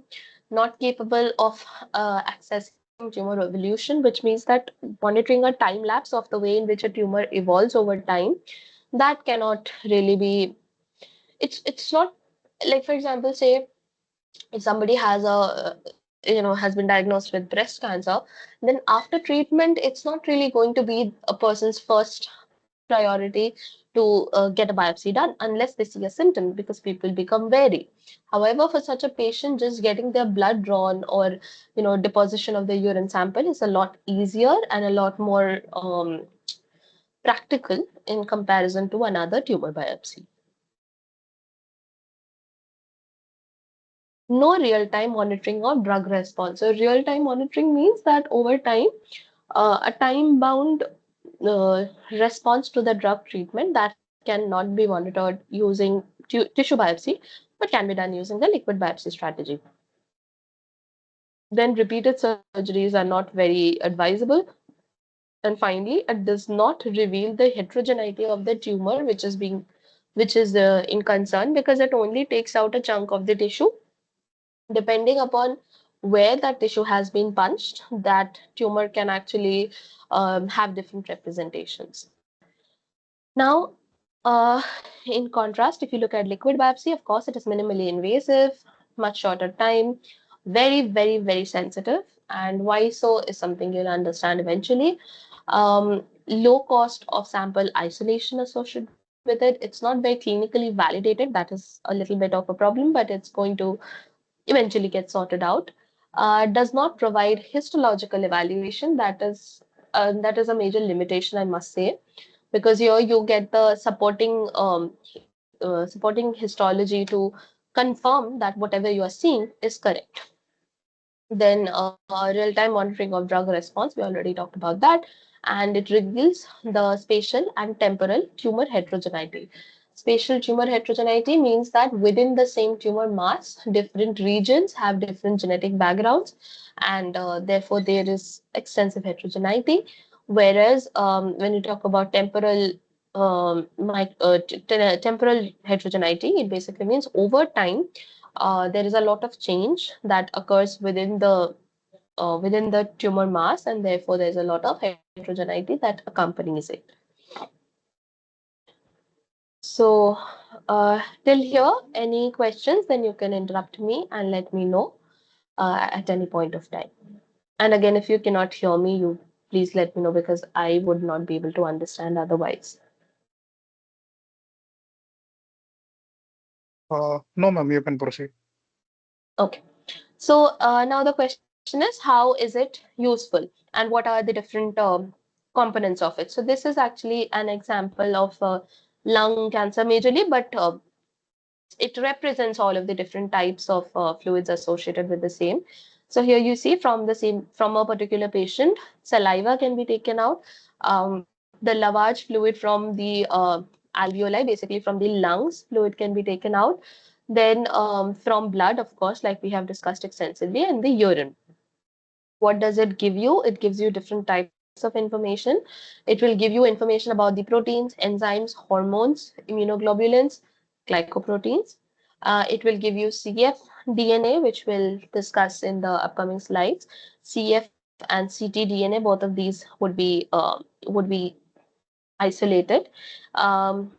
Not capable of accessing tumor evolution, which means that monitoring a time lapse of the way in which a tumor evolves over time, that cannot really be, it's not like, for example, say if somebody has a has been diagnosed with breast cancer, then after treatment it's not really going to be a person's first priority to get a biopsy done unless they see a symptom, because people become wary. However, for such a patient, just getting their blood drawn or deposition of the urine sample is a lot easier and a lot more practical in comparison to another tumor biopsy. No real-time monitoring of drug response. So real-time monitoring means that over time, a time-bound response to the drug treatment that cannot be monitored using tissue biopsy, but can be done using the liquid biopsy strategy. Then repeated surgeries are not very advisable. And finally, it does not reveal the heterogeneity of the tumor, which is in concern, because it only takes out a chunk of the tissue. Depending upon where that tissue has been punched, that tumor can actually have different representations. Now, uh, in contrast, if you look at liquid biopsy, of course, it is minimally invasive, much shorter time, very, very, very sensitive. And why so is something you'll understand eventually. Low cost of sample isolation associated with it. It's not very clinically validated. That is a little bit of a problem, but it's going to eventually get sorted out. Does not provide histological evaluation. That is a major limitation, I must say, because here you get the supporting histology to confirm that whatever you are seeing is correct. Then real-time monitoring of drug response, we already talked about that, and it reveals the spatial and temporal tumor heterogeneity. Spatial tumor heterogeneity means that within the same tumor mass, different regions have different genetic backgrounds, and therefore there is extensive heterogeneity. Whereas when you talk about temporal heterogeneity, it basically means over time there is a lot of change that occurs within the tumor mass, and therefore there's a lot of heterogeneity that accompanies it. So till here, any questions, then you can interrupt me and let me know at any point of time. And again, if you cannot hear me, you please let me know, because I would not be able to understand otherwise. No, ma'am, you can proceed. Okay. So now the question is, how is it useful and what are the different components of it? So this is actually an example of lung cancer majorly, but it represents all of the different types of fluids associated with the same. So here you see from a particular patient, saliva can be taken out. The lavage fluid from the alveoli, basically from the lungs, fluid can be taken out. Then from blood, of course, like we have discussed extensively, and the urine. What does it give you? It gives you different types of information. It will give you information about the proteins, enzymes, hormones, immunoglobulins, glycoproteins. It will give you CF DNA, which we'll discuss in the upcoming slides. CF and ctDNA, both of these would be isolated. Um,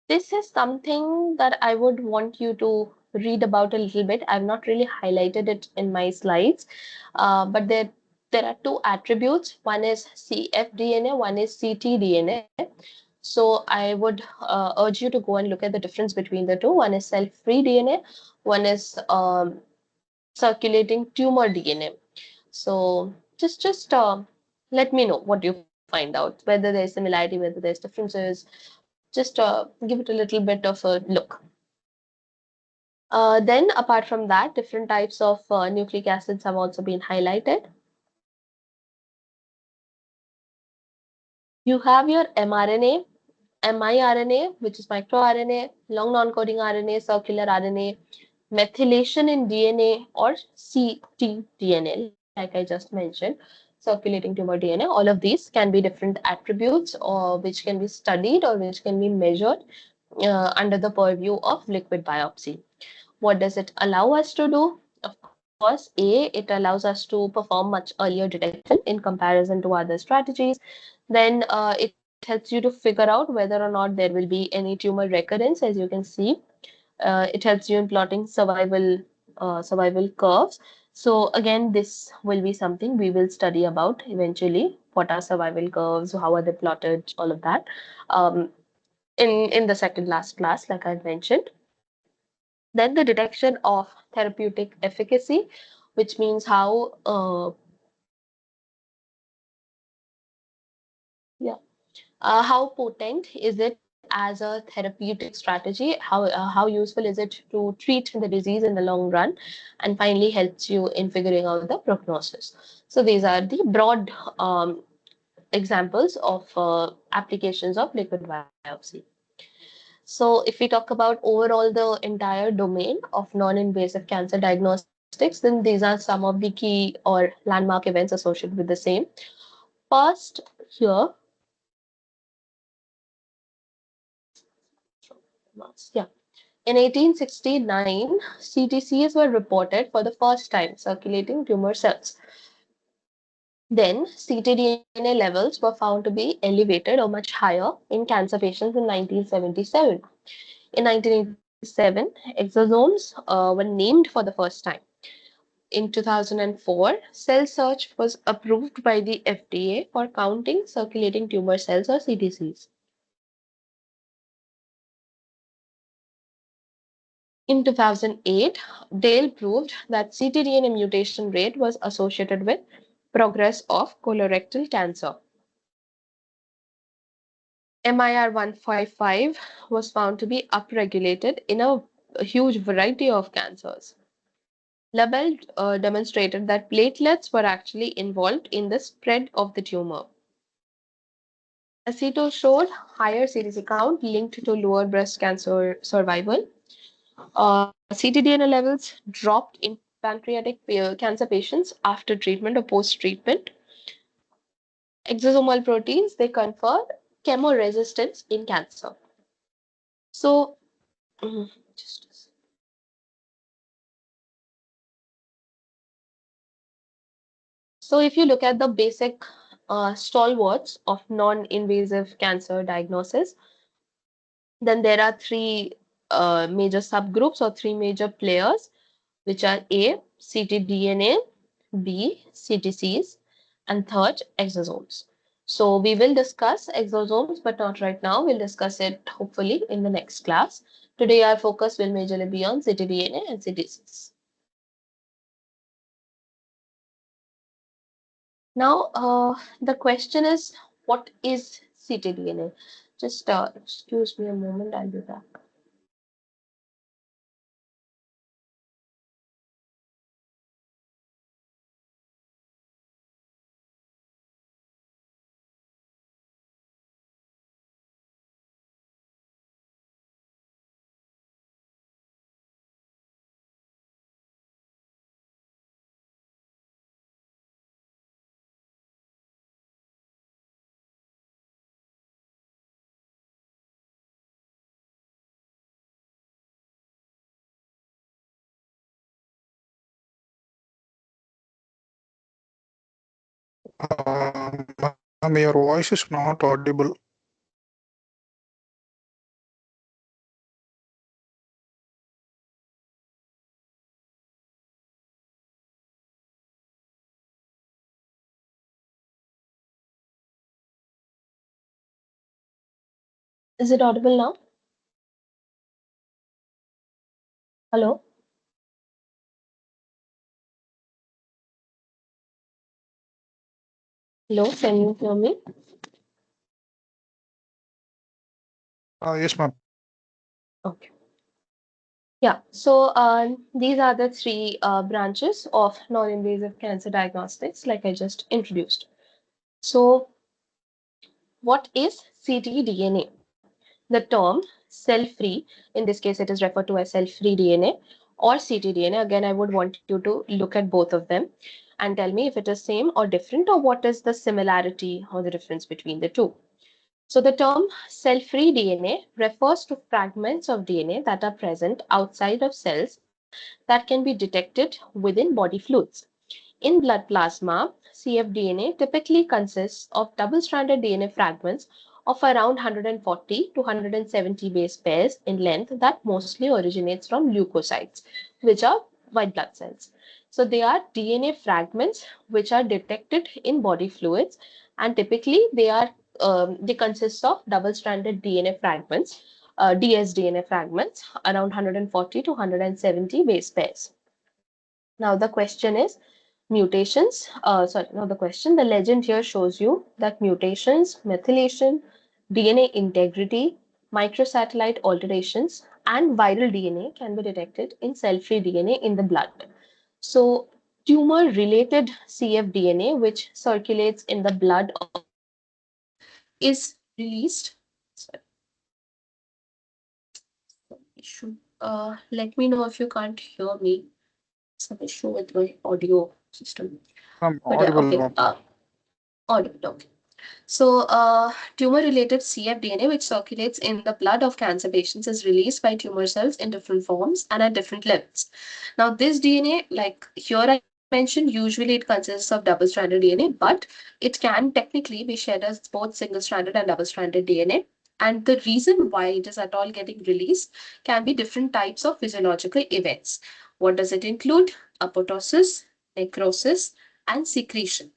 this is something that I would want you to read about a little bit. I've not really highlighted it in my slides, but there are two attributes. One is cfDNA, one is ctDNA. So I would urge you to go and look at the difference between the two. One is cell-free DNA, one is circulating tumor DNA. So just let me know what you find out, whether there's similarity, whether there's differences. Just give it a little bit of a look. Then, apart from that, different types of nucleic acids have also been highlighted. You have your mRNA, miRNA, which is microRNA, long non-coding RNA, circular RNA, methylation in DNA, or ctDNA, like I just mentioned, circulating tumor DNA. All of these can be different attributes or which can be studied or which can be measured under the purview of liquid biopsy. What does it allow us to do? Of course, it allows us to perform much earlier detection in comparison to other strategies. Then it helps you to figure out whether or not there will be any tumor recurrence. As you can see, it helps you in plotting survival curves. So again, this will be something we will study about eventually. What are survival curves? How are they plotted? All of that um, in the second last class, like I mentioned. Then the detection of therapeutic efficacy, which means yeah, how potent is it as a therapeutic strategy? How useful is it to treat the disease in the long run, and finally helps you in figuring out the prognosis. So these are the broad examples of applications of liquid biopsy. So if we talk about overall the entire domain of non-invasive cancer diagnostics, then these are some of the key or landmark events associated with the same. First, here, yeah. In 1869, CTCs were reported for the first time circulating tumor cells. Then, ctDNA levels were found to be elevated or much higher in cancer patients in 1977. In 1987, exosomes were named for the first time. In 2004, Cell Search was approved by the FDA for counting circulating tumor cells or CTCs. In 2008, Dale proved that ctDNA mutation rate was associated with progress of colorectal cancer. MIR155 was found to be upregulated in a huge variety of cancers. Labelle demonstrated that platelets were actually involved in the spread of the tumor. Aceto showed higher CTC count linked to lower breast cancer survival. ctDNA levels dropped in pancreatic cancer patients after treatment or post-treatment. Exosomal proteins, they confer chemoresistance in cancer. So, just so if you look at the basic stalwarts of non-invasive cancer diagnosis, then there are three major subgroups or three major players, which are A, ctDNA, B, CTCs, and third, exosomes. So we will discuss exosomes, but not right now. We'll discuss it hopefully in the next class. Today, our focus will majorly be on ctDNA and CTCs. Now, the question is, what is ctDNA? Just excuse me a moment, I'll be back. Ma'am, your voice is not audible. Is it audible now? Hello? Hello, can you hear me? Yes, ma'am. Okay. Yeah, so these are the three branches of non-invasive cancer diagnostics, like I just introduced. So, what is ctDNA? The term cell-free, in this case, it is referred to as cell-free DNA or ctDNA. Again, I would want you to look at both of them and tell me if it is same or different, or what is the similarity or the difference between the two. So the term cell-free DNA refers to fragments of DNA that are present outside of cells that can be detected within body fluids. In blood plasma, cfDNA typically consists of double-stranded DNA fragments of around 140 to 170 base pairs in length that mostly originates from leukocytes, which are white blood cells. So they are DNA fragments which are detected in body fluids, and typically they consist of double-stranded DNA fragments, dsDNA fragments, around 140 to 170 base pairs. Now the question is mutations. Sorry, not the question. The legend here shows you that mutations, methylation, DNA integrity, microsatellite alterations, and viral DNA can be detected in cell-free DNA in the blood. So tumor-related cfDNA, which circulates in the blood of cancer patients, is released. Sorry, issue. Let me know if you can't hear me. Some issue with my audio system. Ma'am, But yeah, audible, okay. ma'am. Audible. Okay. So, tumor-related cfDNA, which circulates in the blood of cancer patients, is released by tumor cells in different forms and at different levels. Now, this DNA, like here I mentioned, usually it consists of double-stranded DNA, but it can technically be shared as both single-stranded and double-stranded DNA. And the reason why it is at all getting released can be different types of physiological events. What does it include? Apoptosis, necrosis, and secretion.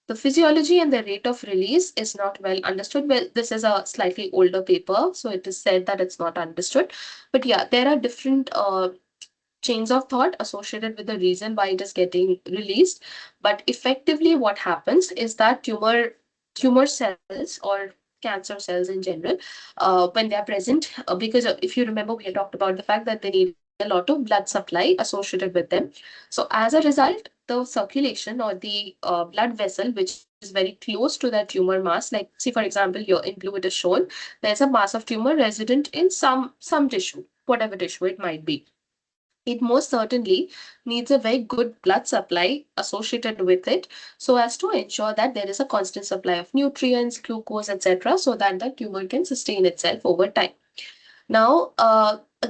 The physiology and the rate of release is not well understood. Well, this is a slightly older paper, so it is said that it's not understood. But yeah, there are different chains of thought associated with the reason why it is getting released. But effectively, what happens is that tumor cells or cancer cells in general, when they are present, because if you remember, we had talked about the fact that they need a lot of blood supply associated with them. So as a result, the circulation or the blood vessel, which is very close to that tumor mass, like see for example, here in blue it is shown, there's a mass of tumor resident in some tissue, whatever tissue it might be. It most certainly needs a very good blood supply associated with it, so as to ensure that there is a constant supply of nutrients, glucose, etc., so that the tumor can sustain itself over time. Now,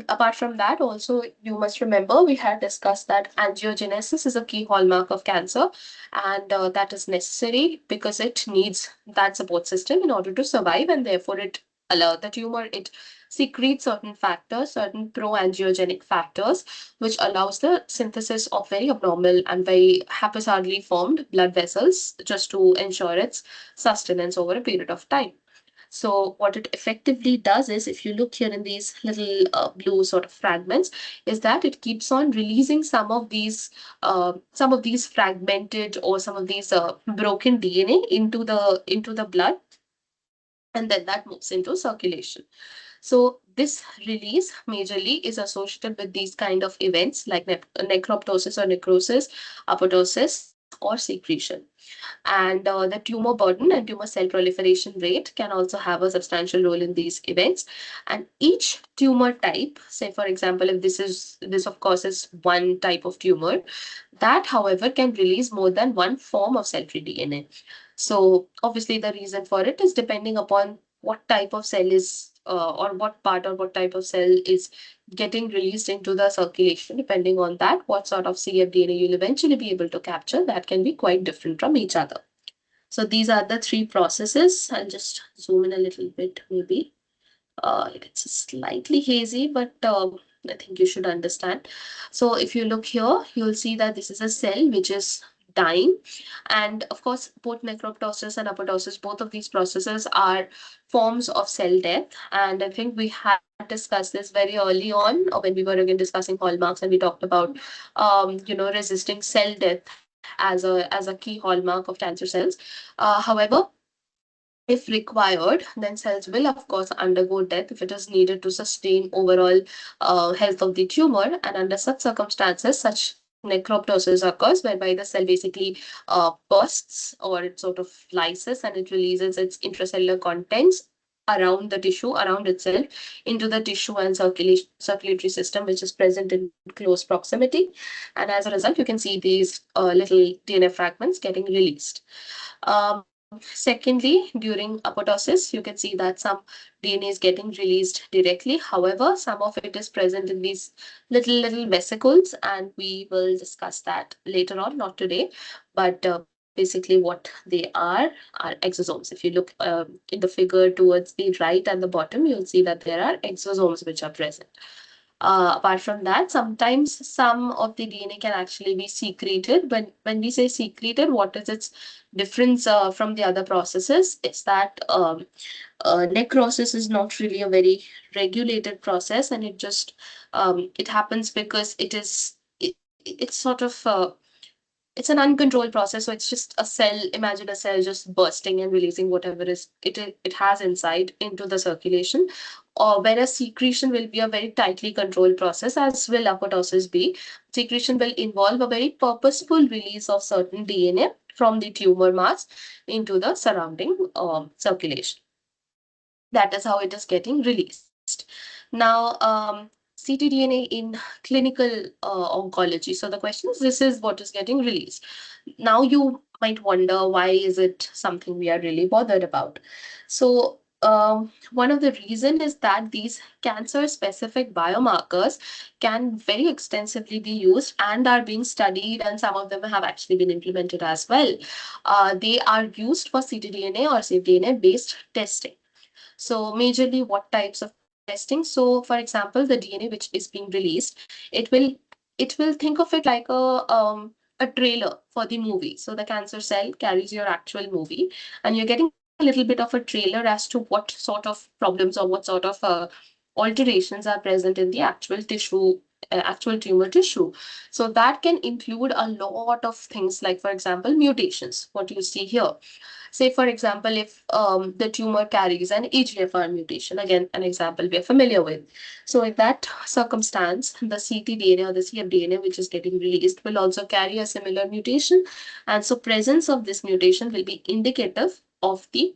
apart from that, also you must remember we had discussed that angiogenesis is a key hallmark of cancer, and that is necessary because it needs that support system in order to survive, and therefore it allow the tumor it secretes certain factors, certain pro-angiogenic factors, which allows the synthesis of very abnormal and very haphazardly formed blood vessels just to ensure its sustenance over a period of time. So what it effectively does is, if you look here in these little blue sort of fragments, is that it keeps on releasing some of these fragmented or some of these broken DNA into the blood, and then that moves into circulation. So this release majorly is associated with these kind of events like necroptosis or necrosis, apoptosis, or secretion. And the tumor burden and tumor cell proliferation rate can also have a substantial role in these events. And each tumor type, say for example, if this of course is one type of tumor, that however can release more than one form of cell-free DNA. So obviously the reason for it is depending upon what type of cell is or what part or what type of cell is getting released into the circulation. Depending on that, what sort of cfDNA you'll eventually be able to capture, that can be quite different from each other. So these are the three processes. I'll just zoom in a little bit, maybe. It's slightly hazy, but I think you should understand. So if you look here, you'll see that this is a cell which is dying. And of course, both necroptosis and apoptosis, both of these processes are forms of cell death. And I think we had discussed this very early on when we were again discussing hallmarks, and we talked about, resisting cell death as a key hallmark of cancer cells. However, if required, then cells will, of course, undergo death if it is needed to sustain overall health of the tumor. And under such circumstances, such necroptosis occurs, whereby the cell basically bursts, or it sort of lyses, and it releases its intracellular contents around the tissue, around itself, into the tissue and circulatory system, which is present in close proximity. And as a result, you can see these little DNA fragments getting released. Secondly, during apoptosis, you can see that some DNA is getting released directly. However, some of it is present in these little vesicles, and we will discuss that later on, not today. But basically, what they are exosomes. If you look in the figure towards the right and the bottom, you'll see that there are exosomes which are present. Apart from that, sometimes some of the DNA can actually be secreted. When we say secreted, what is its difference from the other processes? Is that necrosis is not really a very regulated process, and it happens because it's sort of it's an uncontrolled process. So it's just a cell. Imagine a cell just bursting and releasing whatever it has inside into the circulation. Or whereas secretion will be a very tightly controlled process, as will apoptosis be. Secretion will involve a very purposeful release of certain DNA from the tumor mass into the surrounding circulation. That is how it is getting released. Now, ctDNA in clinical oncology. So the question is, this is what is getting released. Now you might wonder, why is it something we are really bothered about? So one of the reason is that these cancer specific biomarkers can very extensively be used and are being studied, and some of them have actually been implemented as well. They are used for ctDNA or safe DNA based testing. So majorly what types of testing? So for example, the DNA which is being released, it will it will think of it like a trailer for the movie. So the cancer cell carries your actual movie, and you're getting a little bit of a trailer as to what sort of problems or what sort of alterations are present in the actual tissue, actual tumor tissue. So that can include a lot of things, like for example mutations, what you see here. Say, for example, if the tumor carries an EGFR mutation, again, an example we are familiar with. So, in that circumstance, the ctDNA or the cfDNA, which is getting released, will also carry a similar mutation. And so, presence of this mutation will be indicative of the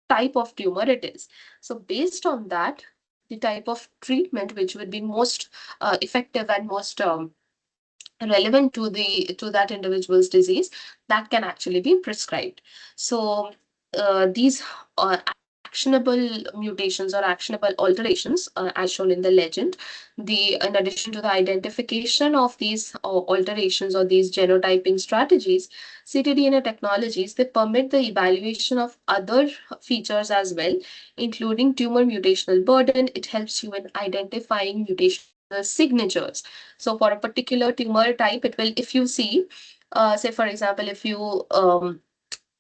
type of tumor it is. So, based on that, the type of treatment which would be most effective and most relevant to that individual's disease, that can actually be prescribed. So these actionable mutations or actionable alterations, as shown in the legend, the in addition to the identification of these alterations or these genotyping strategies, ctDNA technologies, they permit the evaluation of other features as well, including tumor mutational burden. It helps you in identifying mutational signatures. So for a particular tumor type, it will, if you see, say for example, if you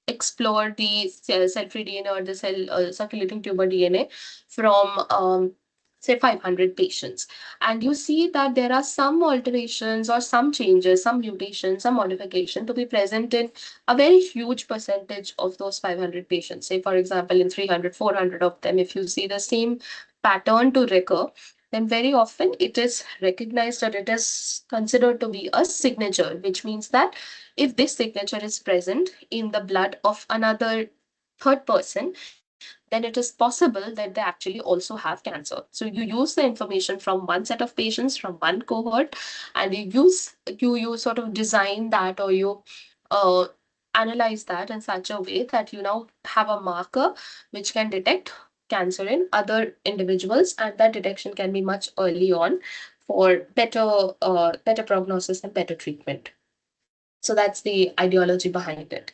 explore the cell-free DNA or the cell circulating tumor DNA from say 500 patients, and you see that there are some alterations or some changes, some mutations, some modification to be present in a very huge percentage of those 500 patients. Say for example, in 300, 400 of them, if you see the same pattern to recur, then very often it is recognized, or it is considered to be a signature, which means that if this signature is present in the blood of another third person, then it is possible that they actually also have cancer. So you use the information from one set of patients, from one cohort, and you sort of design that, or you uh, analyze that in such a way that you now have a marker which can detect cancer in other individuals, and that detection can be much early on for better prognosis and better treatment. So that's the ideology behind it.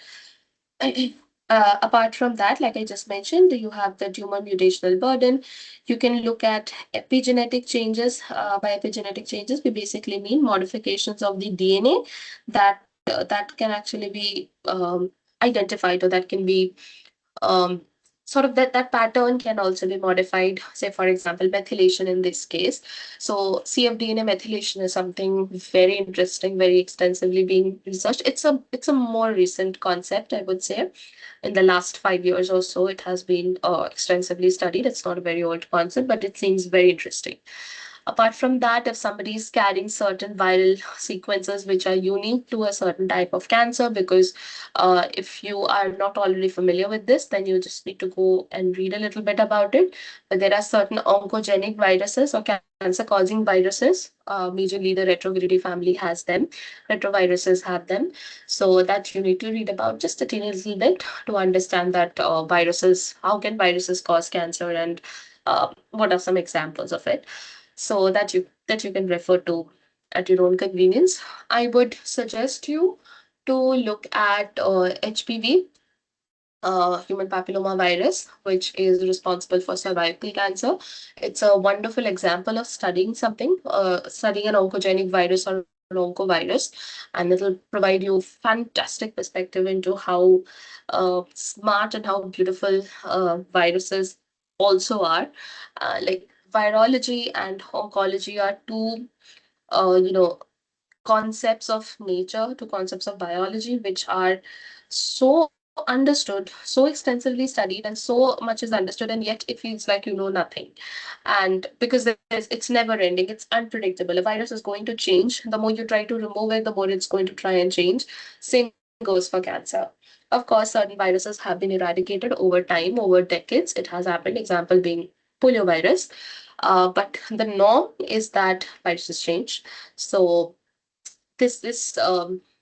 Apart from that, like I just mentioned, you have the tumor mutational burden. You can look at epigenetic changes. By epigenetic changes, we basically mean modifications of the DNA that can actually be identified, or that can be um, sort of that pattern can also be modified. Say, for example, methylation in this case. So cfDNA methylation is something very interesting, very extensively being researched. It's a more recent concept, I would say. In the last 5 years or so, it has been extensively studied. It's not a very old concept, but it seems very interesting. Apart from that, if somebody is carrying certain viral sequences which are unique to a certain type of cancer, because if you are not already familiar with this, then you just need to go and read a little bit about it. But there are certain oncogenic viruses or cancer causing viruses. Majorly, the retroviridity family has them, retroviruses have them. So that you need to read about just a teeny little bit to understand that viruses, how can viruses cause cancer, and what are some examples of it, so that you can refer to at your own convenience. I would suggest you to look at HPV, human papilloma virus, which is responsible for cervical cancer. It's a wonderful example of studying something, studying an oncogenic virus or an oncovirus, and it'll provide you fantastic perspective into how smart and how beautiful viruses also are. Like virology and oncology are two, you know, concepts of nature to concepts of biology, which are so understood, so extensively studied, and so much is understood, and yet it feels like you know nothing. And because it's never ending, it's unpredictable. A virus is going to change. The more you try to remove it, the more it's going to try and change. Same goes for cancer. Of course, certain viruses have been eradicated over time, over decades. It has happened. Example being poliovirus. But the norm is that viruses change. So this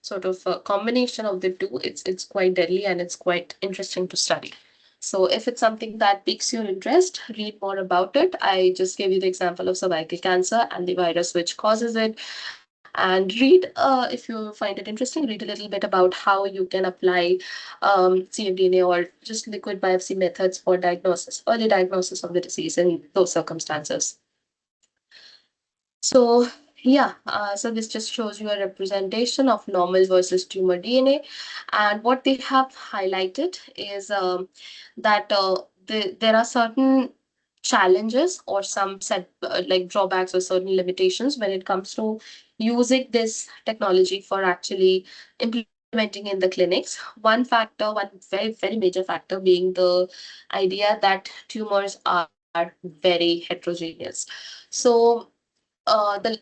sort of combination of the two, it's quite deadly and it's quite interesting to study. So if it's something that piques your interest, read more about it. I just gave you the example of cervical cancer and the virus which causes it. And read, if you find it interesting, read a little bit about how you can apply cfDNA or just liquid biopsy methods for diagnosis, early diagnosis of the disease in those circumstances. So yeah, so this just shows you a representation of normal versus tumor DNA. And what they have highlighted is that there are certain challenges or some set like drawbacks or certain limitations when it comes to using this technology for actually implementing in the clinics. One factor, one very major factor being the idea that tumors are very heterogeneous. So the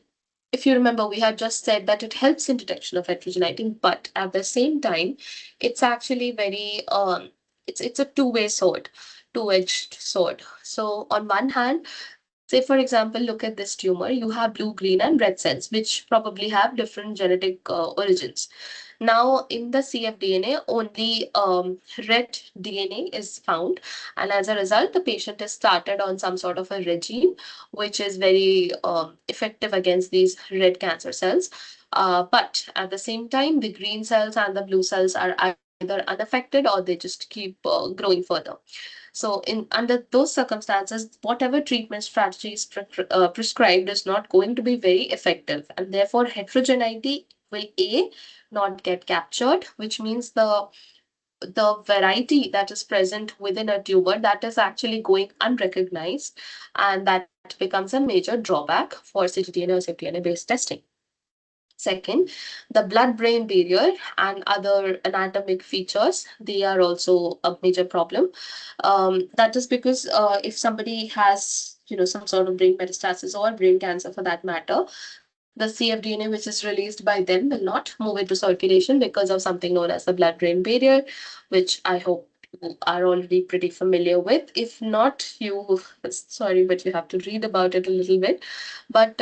if you remember, we had just said that it helps in detection of heterogeneity, but at the same time, it's actually very it's a two-way sword, two-edged sword. So on one hand, say for example, look at this tumor, you have blue, green, and red cells, which probably have different genetic origins. Now, in the cfDNA, only red DNA is found, and as a result, the patient is started on some sort of a regime, which is very effective against these red cancer cells. But at the same time, the green cells and the blue cells are either unaffected or they just keep growing further. So, in under those circumstances, whatever treatment strategy is prescribed is not going to be very effective, and therefore heterogeneity will not get captured, which means the variety that is present within a tumor that is actually going unrecognized, and that becomes a major drawback for ctDNA or cfDNA based testing. Second, the blood-brain barrier and other anatomic features, they are also a major problem. That is because if somebody has, some sort of brain metastasis or brain cancer for that matter, the cfDNA which is released by them will not move into circulation because of something known as the blood-brain barrier, which I hope you are already pretty familiar with. If not, sorry, but you have to read about it a little bit. But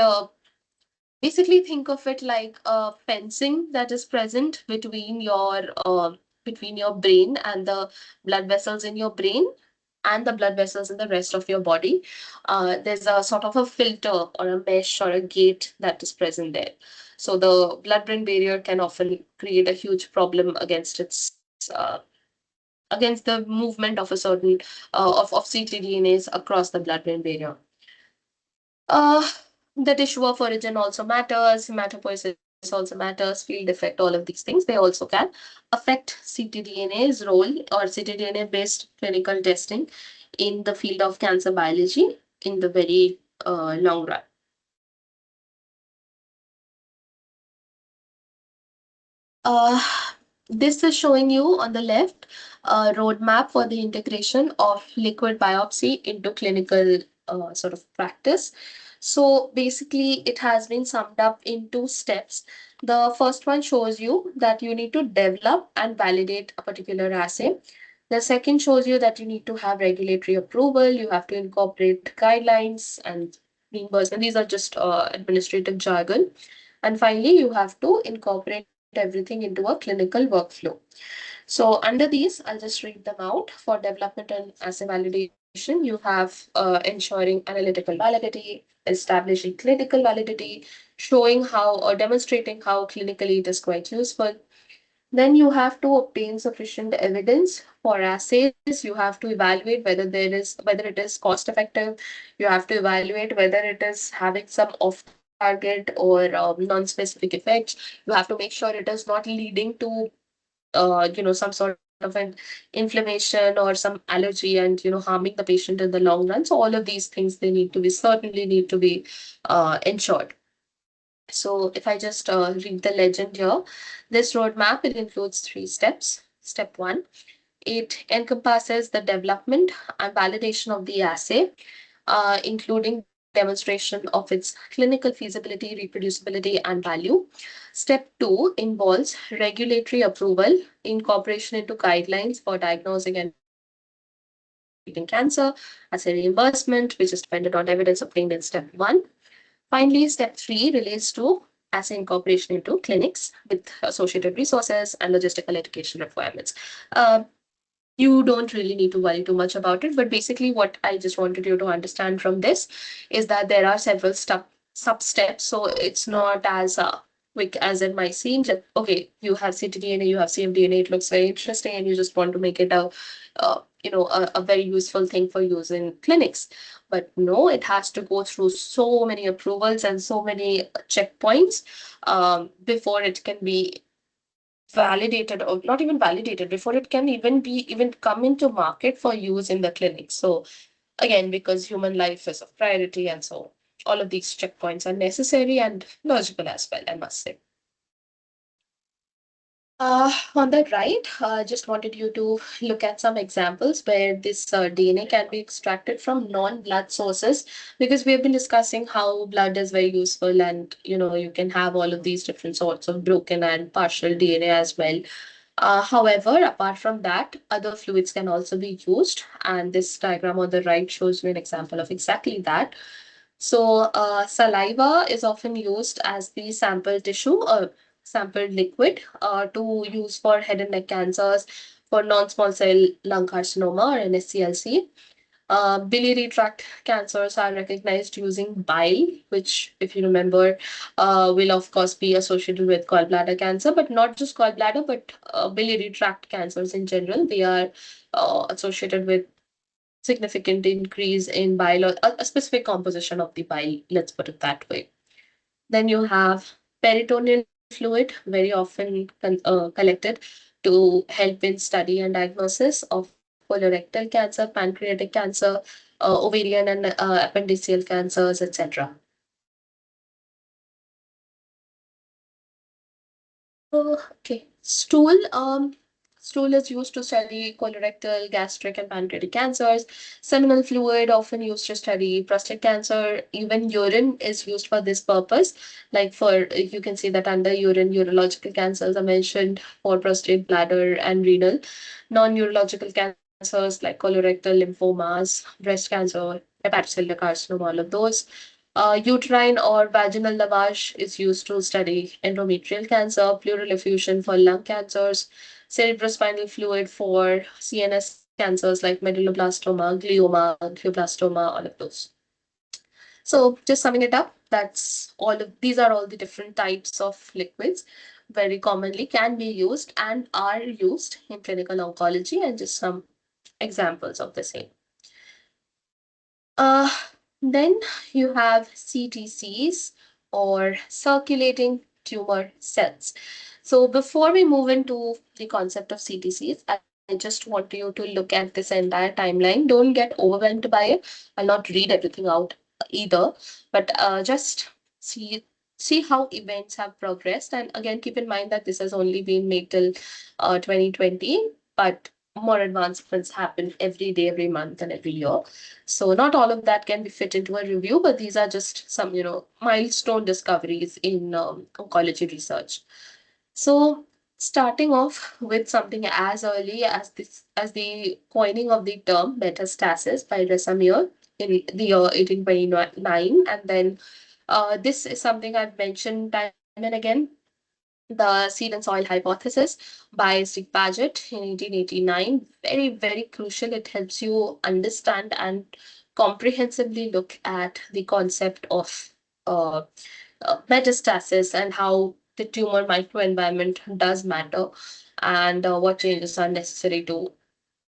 basically think of it like a fencing that is present between your brain and the blood vessels in your brain and the blood vessels in the rest of your body. There's a sort of a filter or a mesh or a gate that is present there. So the blood-brain barrier can often create a huge problem against its against the movement of a certain of ctDNAs across the blood-brain barrier. Uh, the tissue of origin also matters, hematopoiesis also matters, field effect, all of these things. They also can affect ctDNA's role or ctDNA based clinical testing in the field of cancer biology in the very long run. Uh, this is showing you on the left a roadmap for the integration of liquid biopsy into clinical sort of practice. So basically, it has been summed up in two steps. The first one shows you that you need to develop and validate a particular assay. The second shows you that you need to have regulatory approval, you have to incorporate guidelines and reimbursement. These are just administrative jargon. And finally, you have to incorporate everything into a clinical workflow. So under these, I'll just read them out. For development and assay validation, you have ensuring analytical validity, establishing clinical validity, showing how or demonstrating how clinically it is quite useful. Then you have to obtain sufficient evidence for assays. You have to evaluate whether it is cost effective. You have to evaluate whether it is having some off target or non-specific effects. You have to make sure it is not leading to some sort of an inflammation or some allergy and harming the patient in the long run. So all of these things, they need to be certainly need to be ensured. So if I just read the legend here, this roadmap, it includes three steps. Step one, it encompasses the development and validation of the assay, including demonstration of its clinical feasibility, reproducibility, and value. Step two involves regulatory approval, incorporation into guidelines for diagnosing and treating cancer, assay reimbursement, which is dependent on evidence obtained in step one. Finally, step three relates to assay incorporation into clinics with associated resources and logistical education requirements. Uh, you don't really need to worry too much about it. But basically, what I just wanted you to understand from this is that there are several sub steps. So it's not as quick as it might seem. That okay, you have ctDNA, you have cfDNA, it looks very interesting, and you just want to make it a very useful thing for use in clinics. But no, it has to go through so many approvals and so many checkpoints before it can be validated, or not even validated, before it can even come into market for use in the clinic. So again, because human life is of priority, and so all of these checkpoints are necessary and logical as well, I must say. On that right, just wanted you to look at some examples where this DNA can be extracted from non-blood sources, because we have been discussing how blood is very useful, and you can have all of these different sorts of broken and partial DNA as well. However, apart from that, other fluids can also be used, and this diagram on the right shows you an example of exactly that. So, saliva is often used as the sample tissue, sampled liquid, to use for head and neck cancers, for non-small cell lung carcinoma or NSCLC. Biliary tract cancers are recognized using bile, which, if you remember, will of course be associated with gallbladder cancer, but not just gallbladder, but biliary tract cancers in general. They are associated with significant increase in bile, or a specific composition of the bile, let's put it that way. Then you have peritoneal fluid, very often collected to help in study and diagnosis of colorectal cancer, pancreatic cancer, ovarian and appendiceal cancers, etc. Okay. Stool is used to study colorectal, gastric, and pancreatic cancers. Seminal fluid often used to study prostate cancer. Even urine is used for this purpose. Like for, you can see that under urine, urological cancers are mentioned for prostate, bladder, and renal. Non-urological cancers like colorectal, lymphomas, breast cancer, hepatocellular carcinoma, all of those. Uterine or vaginal lavage is used to study endometrial cancer, pleural effusion for lung cancers, cerebrospinal fluid for CNS cancers like medulloblastoma, glioma, glioblastoma, all of those. So just summing it up, that's all of these are all the different types of liquids. very commonly can be used and are used in clinical oncology, and just some examples of the same. Uh, then you have CTCs, or circulating tumor cells. So before we move into the concept of CTCs, I just want you to look at this entire timeline. Don't get overwhelmed by it. I'll not read everything out either, but just see see how events have progressed. And again, keep in mind that this has only been made till 2020, but more advancements happen every day, every month, and every year. So not all of that can be fit into a review, but these are just some, milestone discoveries in oncology research. So starting off with something as early as the coining of the term metastasis by Resamir in the year 1829, and then this is something I've mentioned time and again, the seed and soil hypothesis by Steve Paget in 1889. Very, very crucial. It helps you understand and comprehensively look at the concept of uh, metastasis and how the tumor microenvironment does matter, and what changes are necessary to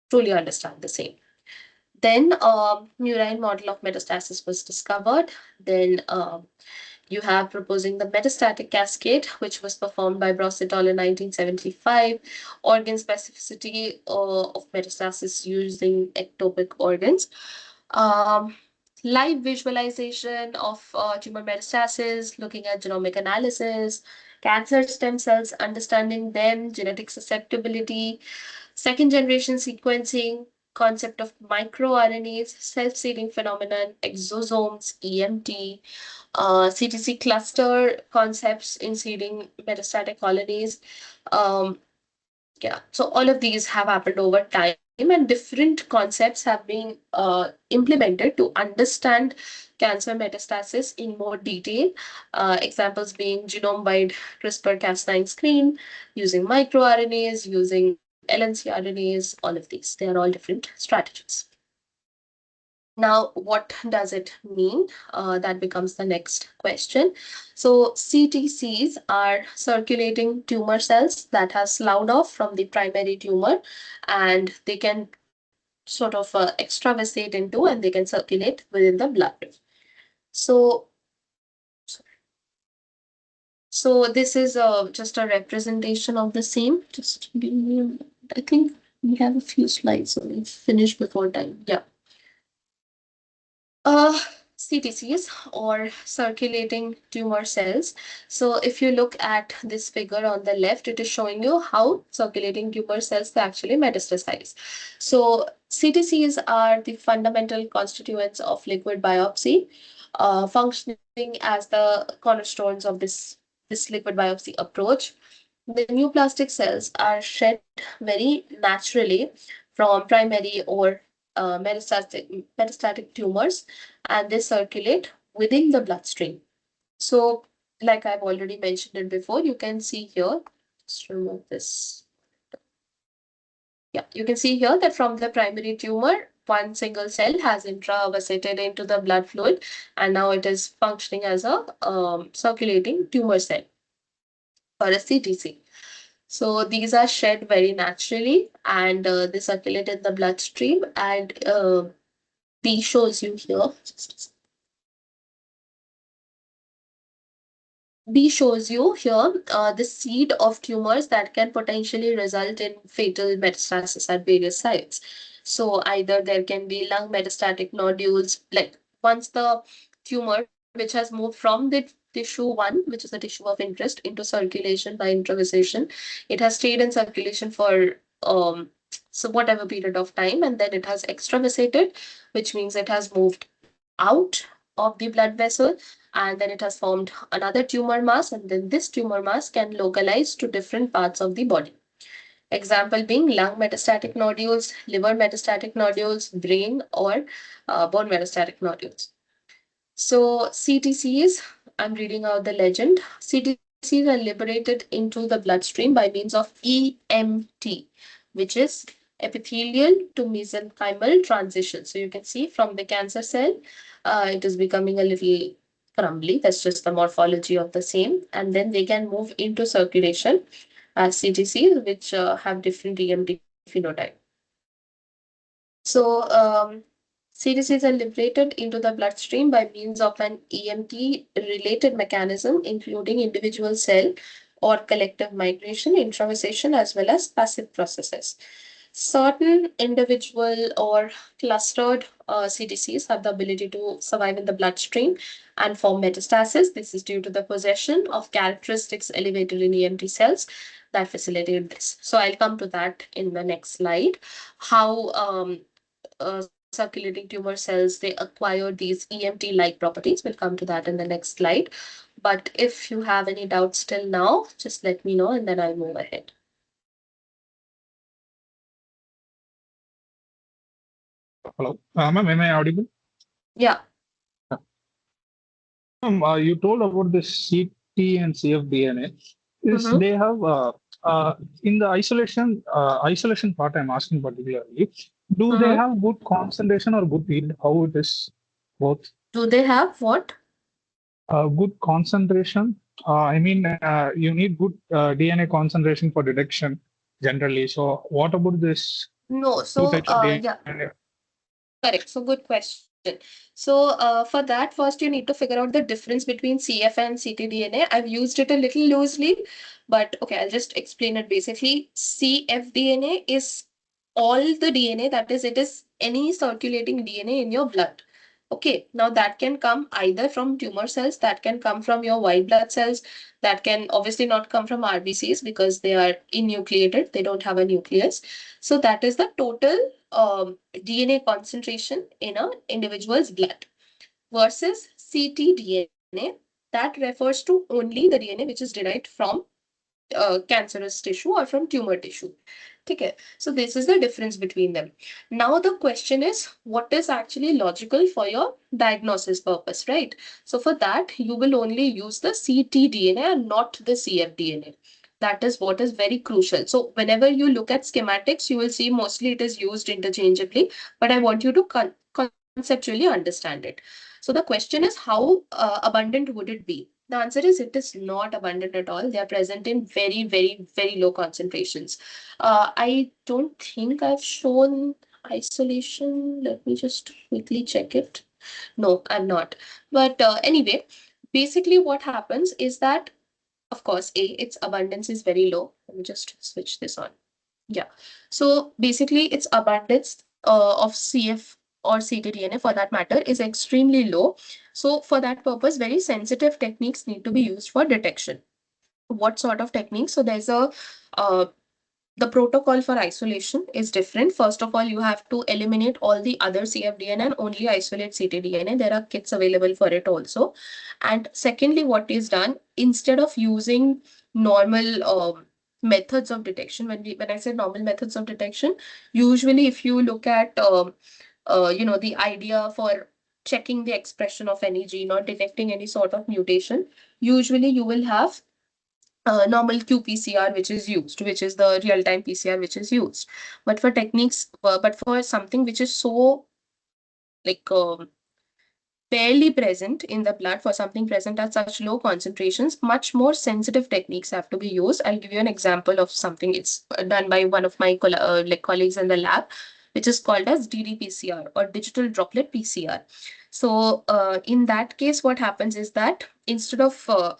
truly understand the same. Then, murine model of metastasis was discovered. Then, you have proposing the metastatic cascade, which was performed by Bross et al. In 1975, organ specificity of metastasis using ectopic organs, um, live visualization of tumor metastasis, looking at genomic analysis, cancer stem cells, understanding them, genetic susceptibility, second generation sequencing, concept of microRNAs, self-seeding phenomenon, exosomes, EMT, CTC cluster concepts in seeding metastatic colonies. Um, yeah, so all of these have happened over time, and different concepts have been implemented to understand cancer metastasis in more detail. Examples being genome-wide CRISPR-Cas9 screen, using microRNAs, using LNC-RNAs, all of these. They are all different strategies. Now, what does it mean? That becomes the next question. So, CTCs are circulating tumor cells that have sloughed off from the primary tumor, and they can sort of extravasate into, and they can circulate within the blood. So, so this is just a representation of the same. Just give me, I think we have a few slides, so we'll finish before time. Yeah. Uh, CTCs, or circulating tumor cells. So if you look at this figure on the left, it is showing you how circulating tumor cells they actually metastasize. So CTCs are the fundamental constituents of liquid biopsy, functioning as the cornerstones of this liquid biopsy approach. The new plastic cells are shed very naturally from primary or metastatic tumors, and they circulate within the bloodstream. So, like I've already mentioned it before, you can see here, just remove this. Yeah, you can see here that from the primary tumor, one single cell has intravasated into the blood fluid, and now it is functioning as a circulating tumor cell, or a CTC. So these are shed very naturally, and they circulate in the bloodstream. And B shows you here. B shows you here the seed of tumors that can potentially result in fatal metastasis at various sites. So either there can be lung metastatic nodules, like once the tumor, which has moved from the tissue one, which is the tissue of interest, into circulation by intravasation, it has stayed in circulation for so whatever period of time, and then it has extravasated, which means it has moved out of the blood vessel, and then it has formed another tumor mass, and then this tumor mass can localize to different parts of the body. Example being lung metastatic nodules, liver metastatic nodules, brain or bone metastatic nodules. So CTCs, I'm reading out the legend. CTCs are liberated into the bloodstream by means of EMT, which is epithelial to mesenchymal transition. So you can see from the cancer cell, it is becoming a little crumbly. That's just the morphology of the same. And then they can move into circulation as CTCs, which have different EMT phenotype. So, CTCs are liberated into the bloodstream by means of an EMT related mechanism, including individual cell or collective migration, intravasation, as well as passive processes. Certain individual or clustered CTCs have the ability to survive in the bloodstream and form metastasis. This is due to the possession of characteristics elevated in EMT cells that facilitate this. So I'll come to that in the next slide. How circulating tumor cells they acquire these EMT-like properties. We'll come to that in the next slide. But if you have any doubts till now, just let me know and then I'll move ahead. Hello. Ma'am, am I audible? Yeah. You told about the CT and CFDNA. Is Mm-hmm. they have in the isolation part I'm asking particularly, do they Mm-hmm. have good concentration or good yield? How it is both? Do they have what? Good concentration. I mean, you need good DNA concentration for detection generally. So, what about this No. two So, types of yeah. DNA? Correct. So good question. So for that, first you need to figure out the difference between CF and ctDNA. I've used it a little loosely, but okay, I'll just explain it basically. CFDNA is all the DNA, that is, it is any circulating DNA in your blood. Okay, now that can come either from tumor cells, that can come from your white blood cells, that can obviously not come from RBCs because they are enucleated, they don't have a nucleus. So that is the total DNA concentration in an individual's blood versus ctDNA that refers to only the DNA which is derived from cancerous tissue or from tumor tissue. Okay, so this is the difference between them. Now the question is, what is actually logical for your diagnosis purpose, right? So for that, you will only use the ctDNA and not the CFDNA. That is what is very crucial. So whenever you look at schematics, you will see mostly it is used interchangeably, but I want you to conceptually understand it. So the question is, how abundant would it be? The answer is it is not abundant at all. They are present in very, very, very low concentrations. I don't think I've shown isolation. Let me just quickly check it. No, I'm not. But anyway, basically what happens is that, of course, its abundance is very low. Let me just switch this on. Yeah. So basically, its abundance of CF or ctDNA for that matter is extremely low. So for that purpose, very sensitive techniques need to be used for detection. What sort of techniques? So there's a uh, the protocol for isolation is different. First of all, you have to eliminate all the other CFDNA and only isolate ctDNA. There are kits available for it also. And secondly, what is done, instead of using normal methods of detection, when I say normal methods of detection, usually if you look at the idea for checking the expression of any gene or detecting any sort of mutation, usually you will have normal qPCR which is used, which is the real-time PCR which is used. But for techniques, but for something which is so like barely present in the blood, for something present at such low concentrations, much more sensitive techniques have to be used. I'll give you an example of something. It's done by one of my colleagues in the lab, which is called as ddPCR or digital droplet PCR. So in that case, what happens is that instead of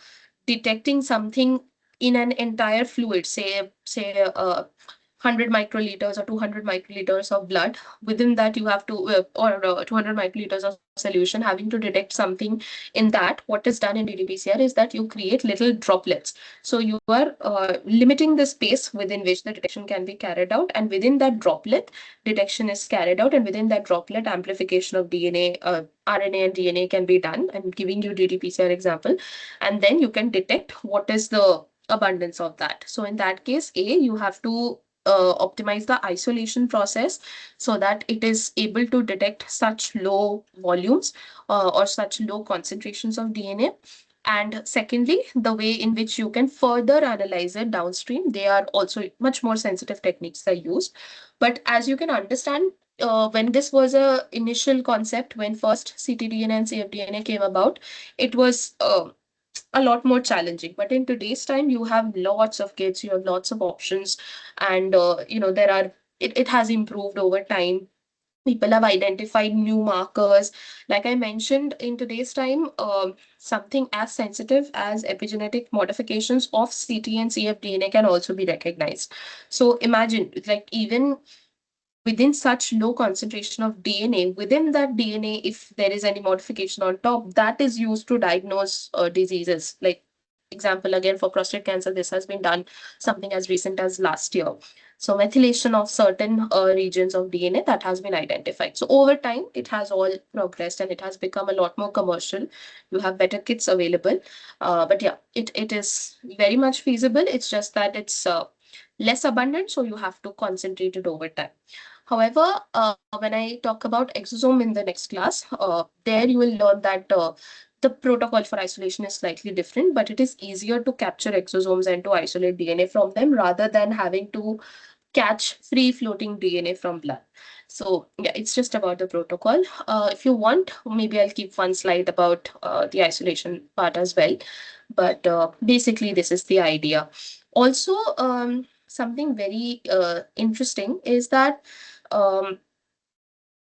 detecting something in an entire fluid, say 100 microliters or 200 microliters of blood, within that you have to or 200 microliters of solution, having to detect something in that, what is done in ddPCR is that you create little droplets. So you are limiting the space within which the detection can be carried out, and within that droplet detection is carried out, and within that droplet amplification of DNA, RNA and DNA can be done. I'm giving you ddPCR example, and then you can detect what is the abundance of that. So in that case, you have to optimize the isolation process so that it is able to detect such low volumes or such low concentrations of DNA. And secondly, the way in which you can further analyze it downstream, they are also much more sensitive techniques are used. But as you can understand, when this was a initial concept, when first ctDNA and cfDNA came about, it was a lot more challenging. But in today's time, you have lots of kits, you have lots of options, and there are it has improved over time. People have identified new markers. Like I mentioned, in today's time, something as sensitive as epigenetic modifications of CT and cfDNA can also be recognized. So imagine, like, even within such low concentration of DNA, within that DNA, if there is any modification on top, that is used to diagnose diseases. Like, example again, for prostate cancer, this has been done something as recent as last year. So methylation of certain regions of DNA, that has been identified. So over time, it has all progressed and it has become a lot more commercial. You have better kits available. But yeah, it is very much feasible. It's just that it's less abundant, so you have to concentrate it over time. However, when I talk about exosome in the next class, there you will learn that the protocol for isolation is slightly different, but it is easier to capture exosomes and to isolate DNA from them rather than having to catch free floating DNA from blood. So yeah, it's just about the protocol. If you want, maybe I'll keep one slide about the isolation part as well. But basically, this is the idea. Also, something very interesting is that um,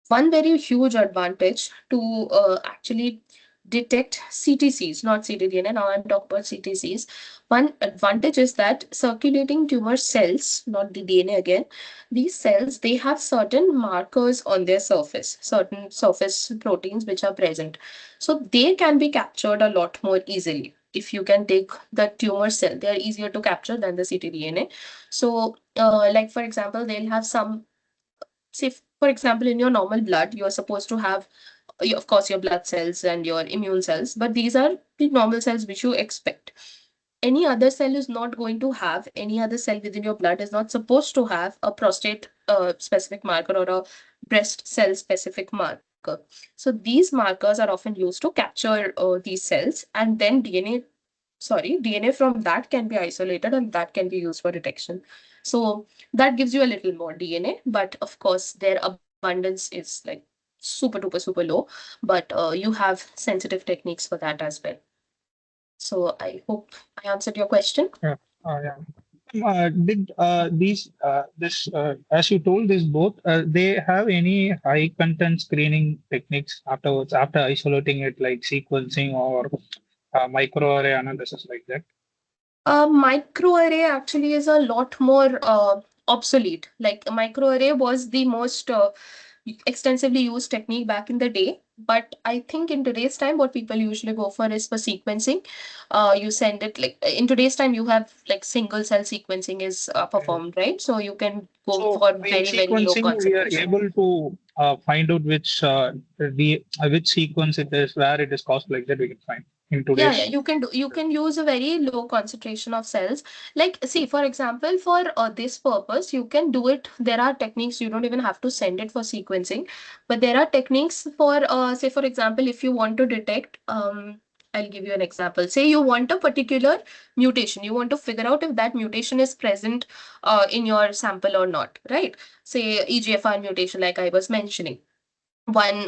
one very huge advantage to actually detect CTCs, not ctDNA. Now I'm talking about CTCs. One advantage is that circulating tumor cells, not the DNA again, these cells, they have certain markers on their surface, certain surface proteins which are present. So they can be captured a lot more easily. If you can take the tumor cell, they are easier to capture than the ctDNA. So, like for example, they'll have some, say for example, in your normal blood you're supposed to have of course your blood cells and your immune cells, but these are the normal cells which you expect. Any other cell is not going to have, any other cell within your blood is not supposed to have a prostate specific marker or a breast cell specific marker. So these markers are often used to capture these cells, and then DNA from that can be isolated and that can be used for detection. So that gives you a little more DNA, but of course their abundance is like super low. But you have sensitive techniques for that as well. So I hope I answered your question. Yeah. Yeah. Did these this as you told this both they have any high content screening techniques afterwards after isolating it like sequencing or microarray analysis like that? A microarray actually is a lot more obsolete. Like a microarray was the most extensively used technique back in the day. But I think in today's time, what people usually go for is for sequencing. You send it like in today's time, you have like single cell sequencing is Okay. performed, right? So you can go So for in very low sequencing, we are concentration. able to find out which sequence it is, where it is caused like that. We can find in Yeah, today's. you can do, you can use a very low concentration of cells. Like, see, for example, for this purpose, you can do it. There are techniques, you don't even have to send it for sequencing, but there are techniques for, say, for example, if you want to detect, I'll give you an example. Say you want a particular mutation, you want to figure out if that mutation is present in your sample or not, right? Say EGFR mutation, like I was mentioning, one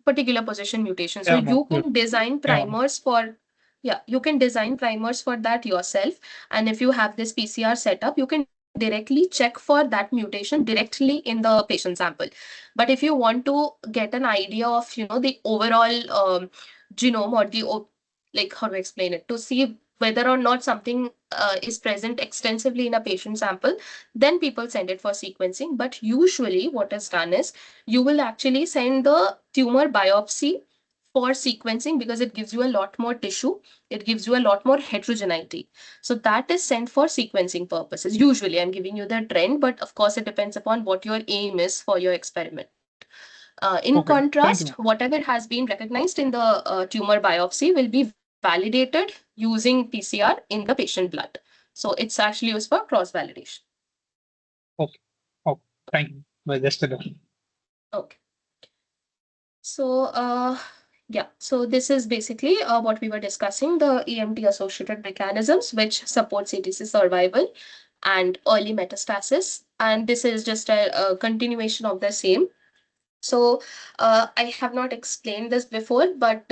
particular position mutation. So Yeah, ma'am. you can design Yeah, ma'am. primers for, yeah, you can design primers for that yourself. And if you have this PCR setup, you can directly check for that mutation directly in the patient sample. But if you want to get an idea of, the overall genome or like, how to explain it, to see whether or not something is present extensively in a patient sample, then people send it for sequencing. But usually what is done is you will actually send the tumor biopsy for sequencing because it gives you a lot more tissue, it gives you a lot more heterogeneity. So that is sent for sequencing purposes. Usually, I'm giving you the trend, but of course, it depends upon what your aim is for your experiment. In Okay. contrast, Thank you, ma'am. whatever has been recognized in the tumor biopsy will be validated using PCR in the patient blood. So it's actually used for cross validation. Okay. Okay. Thank you. Well, just a little. Okay. So, yeah, so this is basically what we were discussing, the EMT associated mechanisms which support CTC survival and early metastasis. And this is just a continuation of the same. So I have not explained this before, but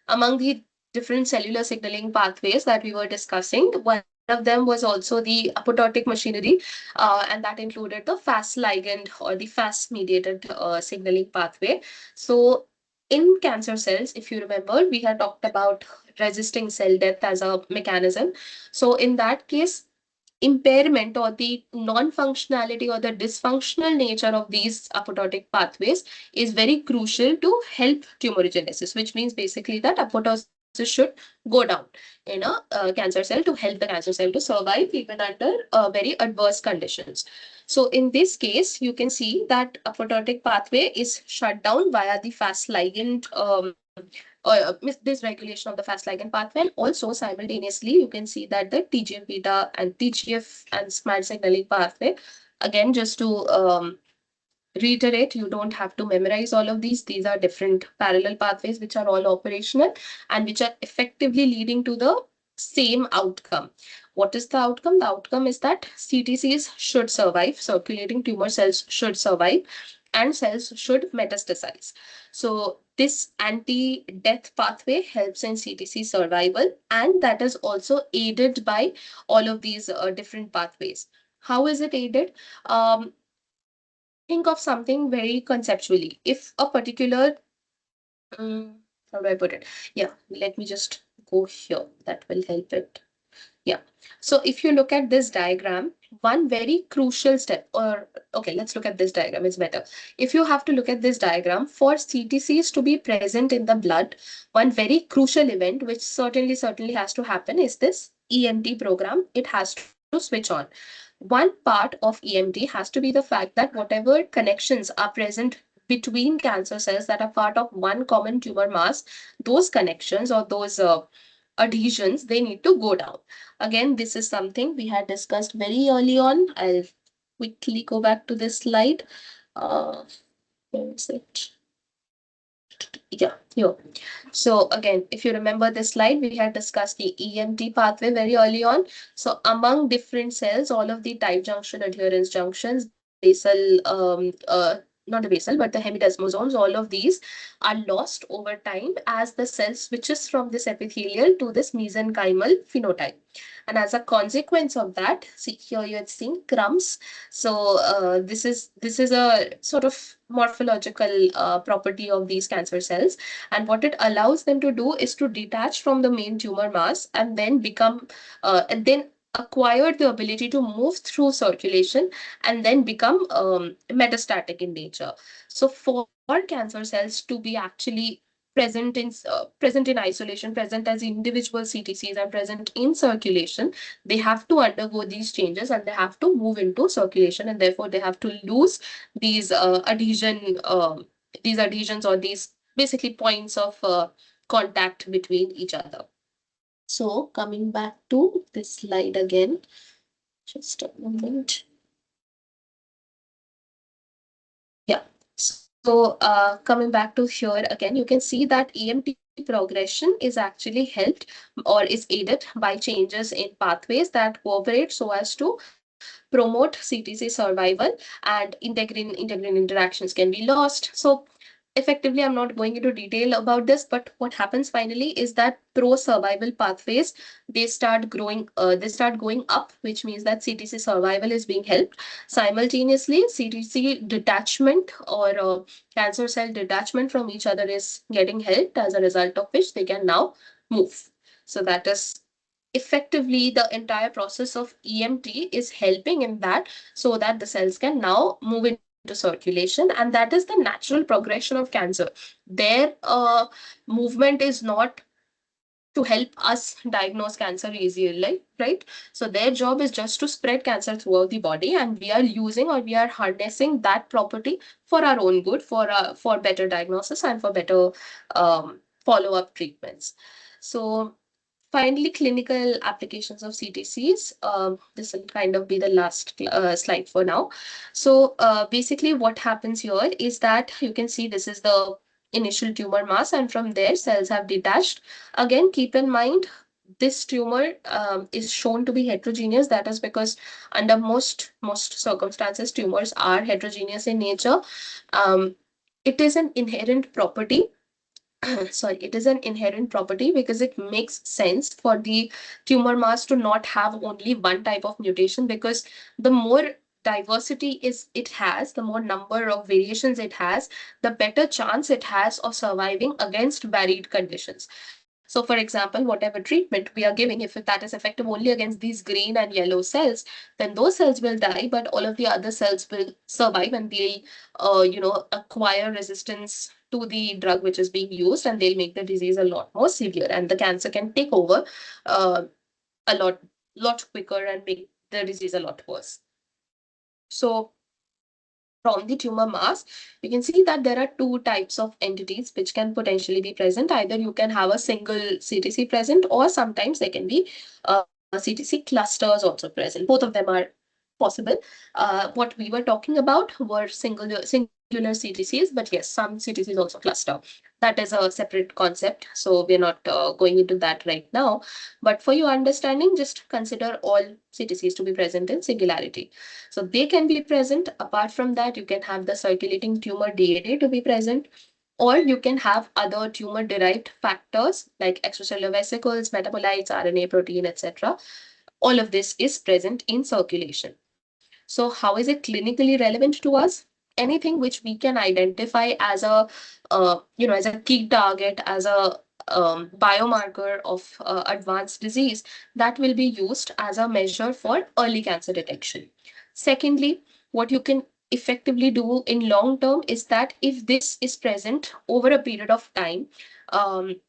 among the different cellular signaling pathways that we were discussing, one of them was also the apoptotic machinery, and that included the Fas ligand or the Fas mediated signaling pathway. So in cancer cells, if you remember, we had talked about resisting cell death as a mechanism. So in that case, impairment or the non-functionality or the dysfunctional nature of these apoptotic pathways is very crucial to help tumorigenesis, which means basically that apoptosis should go down in a cancer cell to help the cancer cell to survive even under very adverse conditions. So in this case, you can see that apoptotic pathway is shut down via the Fas ligand dysregulation of the Fas ligand pathway, and also simultaneously you can see that the TGF beta and TGF and SMAD signaling pathway. Again, just to reiterate, you don't have to memorize all of these. These are different parallel pathways which are all operational and which are effectively leading to the same outcome. What is the outcome? The outcome is that CTCs should survive, circulating tumor cells should survive, and cells should metastasize. So this anti-death pathway helps in CTC survival, and that is also aided by all of these different pathways. How is it aided? Um, think of something very conceptually. If a particular, how do I put it? Yeah, let me just go here. That will help it. Yeah. So if you look at this diagram, one very crucial step, or okay, let's look at this diagram, it's better. If you have to look at this diagram, for CTCs to be present in the blood, one very crucial event, which certainly has to happen, is this EMT program. It has to switch on. One part of EMT has to be the fact that whatever connections are present between cancer cells that are part of one common tumor mass, those connections or those adhesions, they need to go down. Again, this is something we had discussed very early on. I'll quickly go back to this slide. Uh, where is it? Yeah, here. So again, if you remember this slide, we had discussed the EMT pathway very early on. So among different cells, all of the tight junction adherence junctions, not the basal, but the hemidesmosomes, all of these are lost over time as the cell switches from this epithelial to this mesenchymal phenotype. And as a consequence of that, see here you're seeing crumbs. So this is a sort of morphological property of these cancer cells, and what it allows them to do is to detach from the main tumor mass and then become and then acquire the ability to move through circulation and then become metastatic in nature. So for cancer cells to be actually present in isolation, present as individual CTCs and present in circulation, they have to undergo these changes and they have to move into circulation, and therefore they have to lose these these adhesions or these basically points of contact between each other. So coming back to this slide again, just a moment. Yeah. So coming back to here again, you can see that EMT progression is actually helped or is aided by changes in pathways that cooperate so as to promote CTC survival, and integrin interactions can be lost. So effectively, I'm not going into detail about this, but what happens finally is that pro survival pathways, they start going up, which means that CTC survival is being helped. Simultaneously, CTC detachment or cancer cell detachment from each other is getting helped, as a result of which they can now move. So that is effectively the entire process of EMT is helping in that, so that the cells can now move into circulation, and that is the natural progression of cancer. Their movement is not to help us diagnose cancer easily, right? So their job is just to spread cancer throughout the body, and we are using or we are harnessing that property for our own good, for better diagnosis and for better follow-up treatments. So finally, clinical applications of CTCs. This will kind of be the last slide for now. So basically what happens here is that you can see this is the initial tumor mass, and from there cells have detached. Again, keep in mind, this tumor is shown to be heterogeneous. That is because under most circumstances, tumors are heterogeneous in nature. Um, It is an inherent property. Sorry, it is an inherent property because it makes sense for the tumor mass to not have only one type of mutation, because the more diversity is it has, the more number of variations it has, the better chance it has of surviving against varied conditions. So for example, whatever treatment we are giving, if that is effective only against these green and yellow cells, then those cells will die, but all of the other cells will survive, and they'll acquire resistance to the drug which is being used, and they'll make the disease a lot more severe, and the cancer can take over uh, a lot quicker and make the disease a lot worse. So from the tumor mass, you can see that there are two types of entities which can potentially be present. Either you can have a single CTC present, or sometimes there can be CTC clusters also present. Both of them are possible. What we were talking about were singular CTCs, but yes, some CTCs also cluster. That is a separate concept, so we're not going into that right now. But for your understanding, just consider all CTCs to be present in singularity. So they can be present. Apart from that, you can have the circulating tumor DNA to be present, or you can have other tumor derived factors like extracellular vesicles, metabolites, RNA, protein, etc. All of this is present in circulation. So how is it clinically relevant to us? Anything which we can identify as a as a key target, as a biomarker of advanced disease, that will be used as a measure for early cancer detection. Secondly, what you can effectively do in long term is that if this is present over a period of time,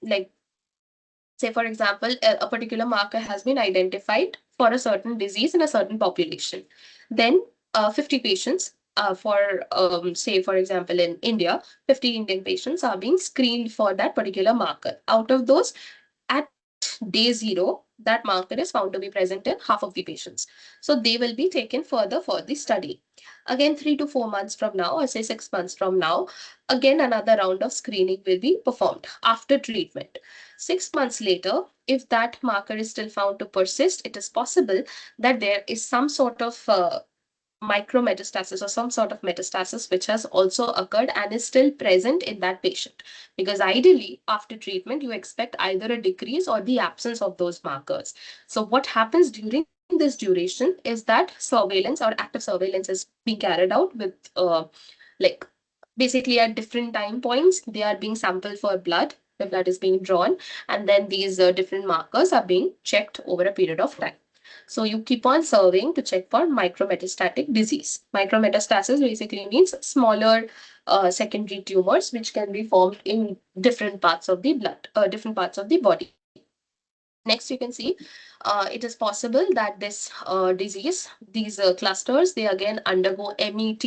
like say for example, a particular marker has been identified for a certain disease in a certain population, then 50 patients for say for example in India, 50 Indian patients are being screened for that particular marker. Out of those, at day zero, that marker is found to be present in half of the patients. So they will be taken further for the study. Again, 3 to 4 months from now, or say 6 months from now, again another round of screening will be performed after treatment. 6 months later, if that marker is still found to persist, it is possible that there is some sort of micrometastasis or some sort of metastasis which has also occurred and is still present in that patient. Because ideally, after treatment, you expect either a decrease or the absence of those markers. So, what happens during this duration is that surveillance or active surveillance is being carried out with like basically at different time points, they are being sampled for blood. The blood is being drawn, and then these different markers are being checked over a period of time. So you keep on surveying to check for micrometastatic disease. Micrometastasis basically means smaller secondary tumors which can be formed in different parts of the blood, different parts of the body. Next, you can see it is possible that this disease, these clusters, they again undergo MET,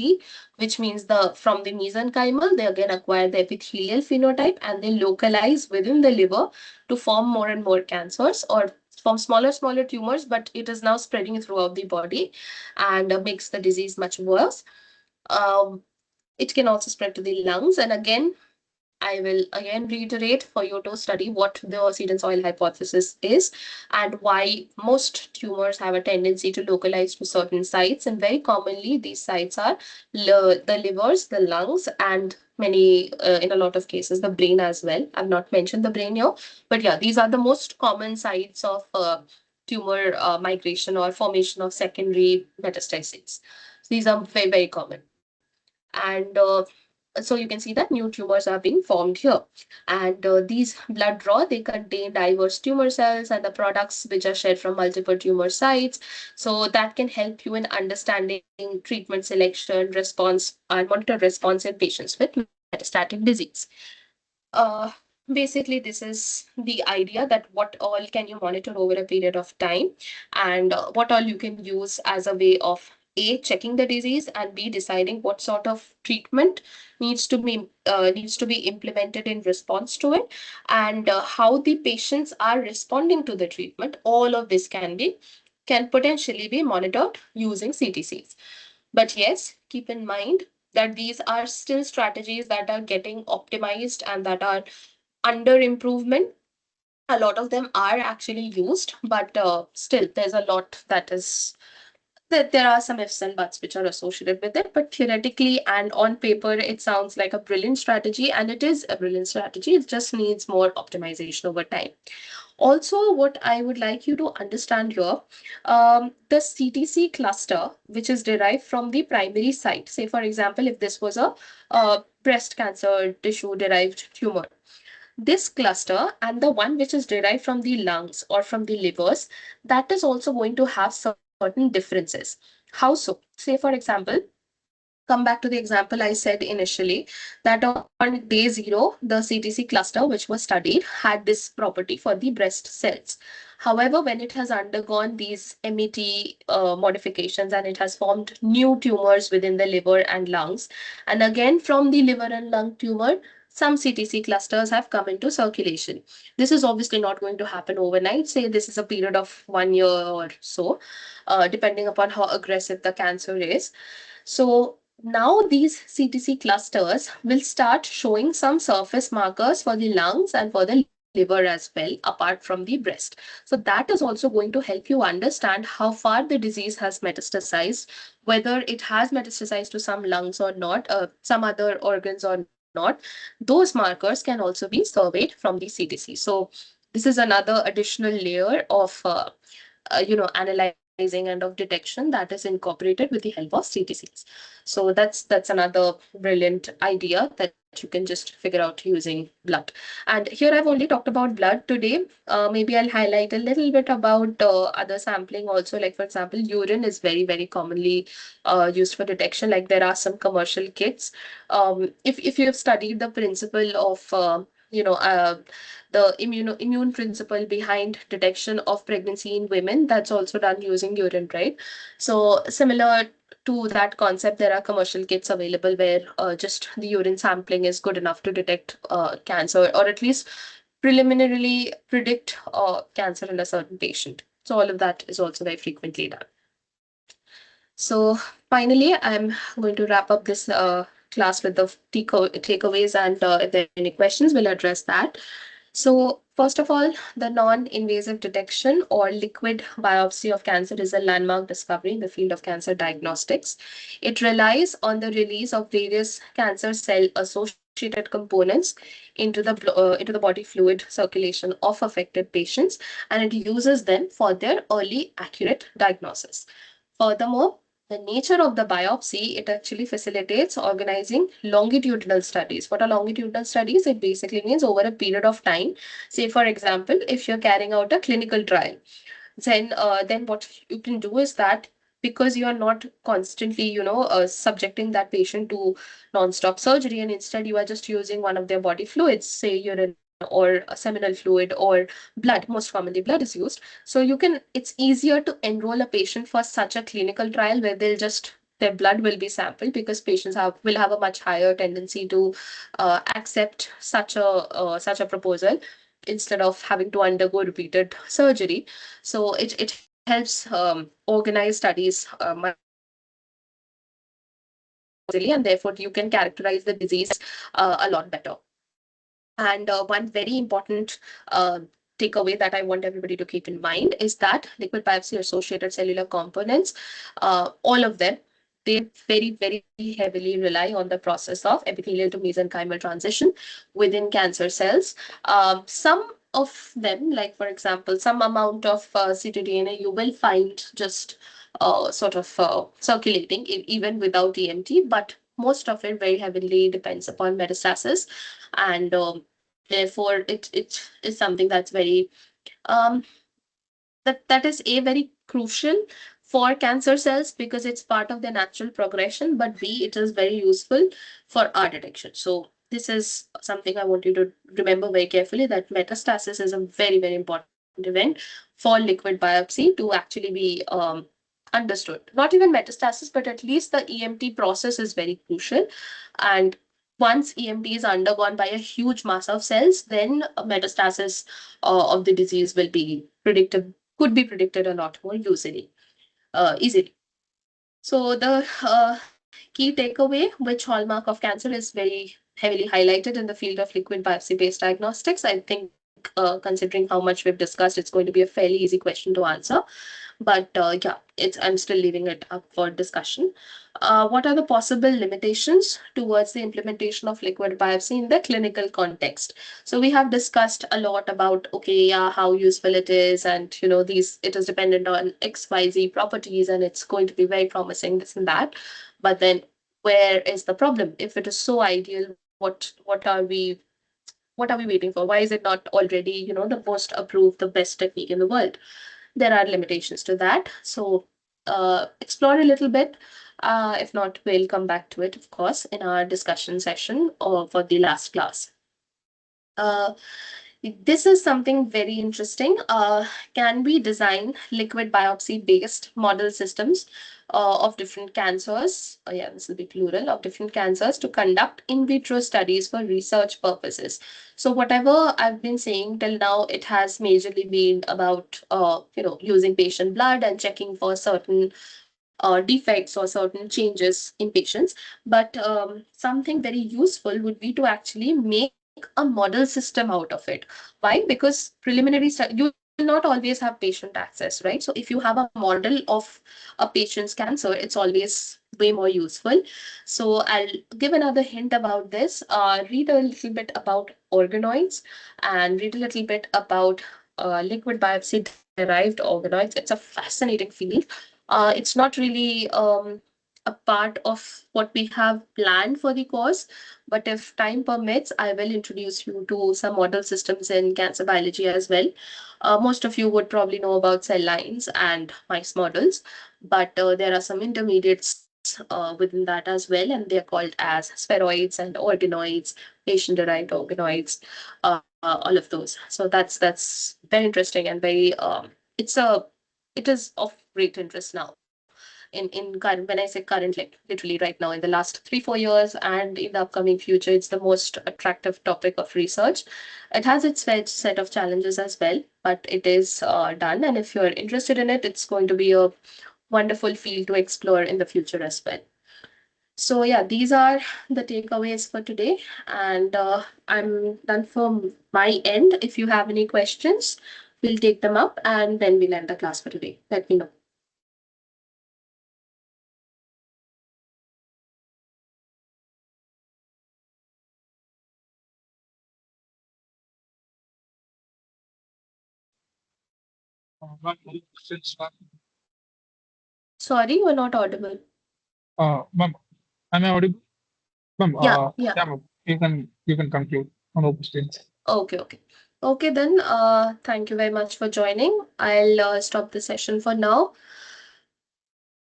which means from the mesenchymal, they again acquire the epithelial phenotype and they localize within the liver to form more and more cancers, or form smaller tumors, but it is now spreading throughout the body and makes the disease much worse. Um, it can also spread to the lungs, and again, I will again reiterate for you to study what the seed and soil hypothesis is and why most tumors have a tendency to localize to certain sites. And very commonly, these sites are the livers, the lungs, and many, in a lot of cases, the brain as well. I've not mentioned the brain here, but yeah, these are the most common sites of tumor migration or formation of secondary metastases. So these are very common. And so you can see that new tumors are being formed here. And these blood draw, they contain diverse tumor cells and the products which are shed from multiple tumor sites. So that can help you in understanding treatment selection, response, and monitor response in patients with metastatic disease. Uh, Basically, this is the idea that what all can you monitor over a period of time, and what all you can use as a way of A, checking the disease, and B, deciding what sort of treatment needs to be implemented in response to it, and how the patients are responding to the treatment. All of this can potentially be monitored using CTCs. But yes, keep in mind that these are still strategies that are getting optimized and that are under improvement. A lot of them are actually used, but still, there's a lot that is that there are some ifs and buts which are associated with it, but theoretically and on paper, it sounds like a brilliant strategy, and it is a brilliant strategy. It just needs more optimization over time. Also, what I would like you to understand here, the CTC cluster, which is derived from the primary site. Say, for example, if this was a breast cancer tissue derived tumor, this cluster and the one which is derived from the lungs or from the livers, that is also going to have certain differences. How so? Say, for example, come back to the example I said initially, that on day zero, the CTC cluster, which was studied, had this property for the breast cells. However, when it has undergone these MET modifications and it has formed new tumors within the liver and lungs, and again from the liver and lung tumor, some CTC clusters have come into circulation. This is obviously not going to happen overnight. Say this is a period of 1 year or so, depending upon how aggressive the cancer is. So now these CTC clusters will start showing some surface markers for the lungs and for the liver as well, apart from the breast. So that is also going to help you understand how far the disease has metastasized, whether it has metastasized to some lungs or not, some other organs or not. Those markers can also be surveyed from the CTC. So this is another additional layer of analyzing and of detection that is incorporated with the help of CTCs. So that's another brilliant idea that you can just figure out using blood. And here I've only talked about blood today. Maybe I'll highlight a little bit about other sampling also. Like for example, urine is very commonly used for detection. Like there are some commercial kits. If you have studied the principle of you know uh, the immune principle behind detection of pregnancy in women, that's also done using urine, right? So similar to that concept, there are commercial kits available where just the urine sampling is good enough to detect cancer, or at least preliminarily predict cancer in a certain patient. So all of that is also very frequently done. So finally, I'm going to wrap up this class with the takeaways, and if there are any questions, we'll address that. So, first of all, the non-invasive detection or liquid biopsy of cancer is a landmark discovery in the field of cancer diagnostics. It relies on the release of various cancer cell associated components into the body fluid circulation of affected patients, and it uses them for their early accurate diagnosis. Furthermore, the nature of the biopsy, it actually facilitates organizing longitudinal studies. What are longitudinal studies? It basically means over a period of time. Say, for example, if you're carrying out a clinical trial, then what you can do is that, because you are not constantly subjecting that patient to non-stop surgery, and instead you are just using one of their body fluids, say urine or a seminal fluid or blood. Most commonly blood is used. So it's easier to enroll a patient for such a clinical trial where they'll just their blood will be sampled, because patients will have a much higher tendency to accept such a proposal instead of having to undergo repeated surgery. So it helps organize studies much more easily, and therefore you can characterize the disease a lot better. And one very important takeaway that I want everybody to keep in mind is that liquid biopsy associated cellular components, all of them, they very heavily rely on the process of epithelial to mesenchymal transition within cancer cells. Some of them, like for example, some amount of ctDNA you will find just sort of circulating even without EMT, but most of it very heavily depends upon metastasis, and therefore it is something that's very um, that is a very crucial for cancer cells because it's part of their natural progression, but b, it is very useful for our detection. So this is something I want you to remember very carefully, that metastasis is a very important event for liquid biopsy to actually be understood. Not even metastasis, but at least the EMT process is very crucial. And once EMT is undergone by a huge mass of cells, then a metastasis of the disease will be predicted, could be predicted a lot more easily. So the key takeaway, which hallmark of cancer is very heavily highlighted in the field of liquid biopsy-based diagnostics. I think, considering how much we've discussed, it's going to be a fairly easy question to answer. But yeah, I'm still leaving it up for discussion. What are the possible limitations towards the implementation of liquid biopsy in the clinical context? So we have discussed a lot about, okay, yeah, how useful it is, and these, it is dependent on XYZ properties, and it's going to be very promising, this and that. But then, where is the problem? If it is so ideal, what are we waiting for? Why is it not already, the most approved, the best technique in the world? There are limitations to that. So explore a little bit. If not, we'll come back to it, of course, in our discussion session or for the last class. Uh, this is something very interesting. Can we design liquid biopsy based model systems of different cancers? Yeah, this will be plural, of different cancers to conduct in vitro studies for research purposes. So whatever I've been saying till now, it has majorly been about using patient blood and checking for certain defects or certain changes in patients. But something very useful would be to actually make a model system out of it. Why? Because you will not always have patient access, right? So if you have a model of a patient's cancer, it's always way more useful. So I'll give another hint about this. Read a little bit about organoids and read a little bit about liquid biopsy derived organoids. It's a fascinating field. It's not really a part of what we have planned for the course, but if time permits, I will introduce you to some model systems in cancer biology as well. Most of you would probably know about cell lines and mice models, but there are some intermediates within that as well, and they're called as spheroids and organoids, patient-derived organoids, all of those. So that's very interesting and very it is of great interest now in current, when I say current, like literally right now, in the last 3-4 years and in the upcoming future, it's the most attractive topic of research. It has its set of challenges as well, but it is done, and if you're interested in it, it's going to be a wonderful field to explore in the future as well. So yeah, these are the takeaways for today, and I'm done from my end. If you have any questions, we'll take them up and then we'll end the class for today. Let me know. Ma'am, any questions, ma'am? Sorry, we're not audible. Ma'am, am I audible? Ma'am, Yeah, yeah. yeah, ma'am, you can conclude. No questions. Okay, okay. Okay, then thank you very much for joining. I'll stop the session for now.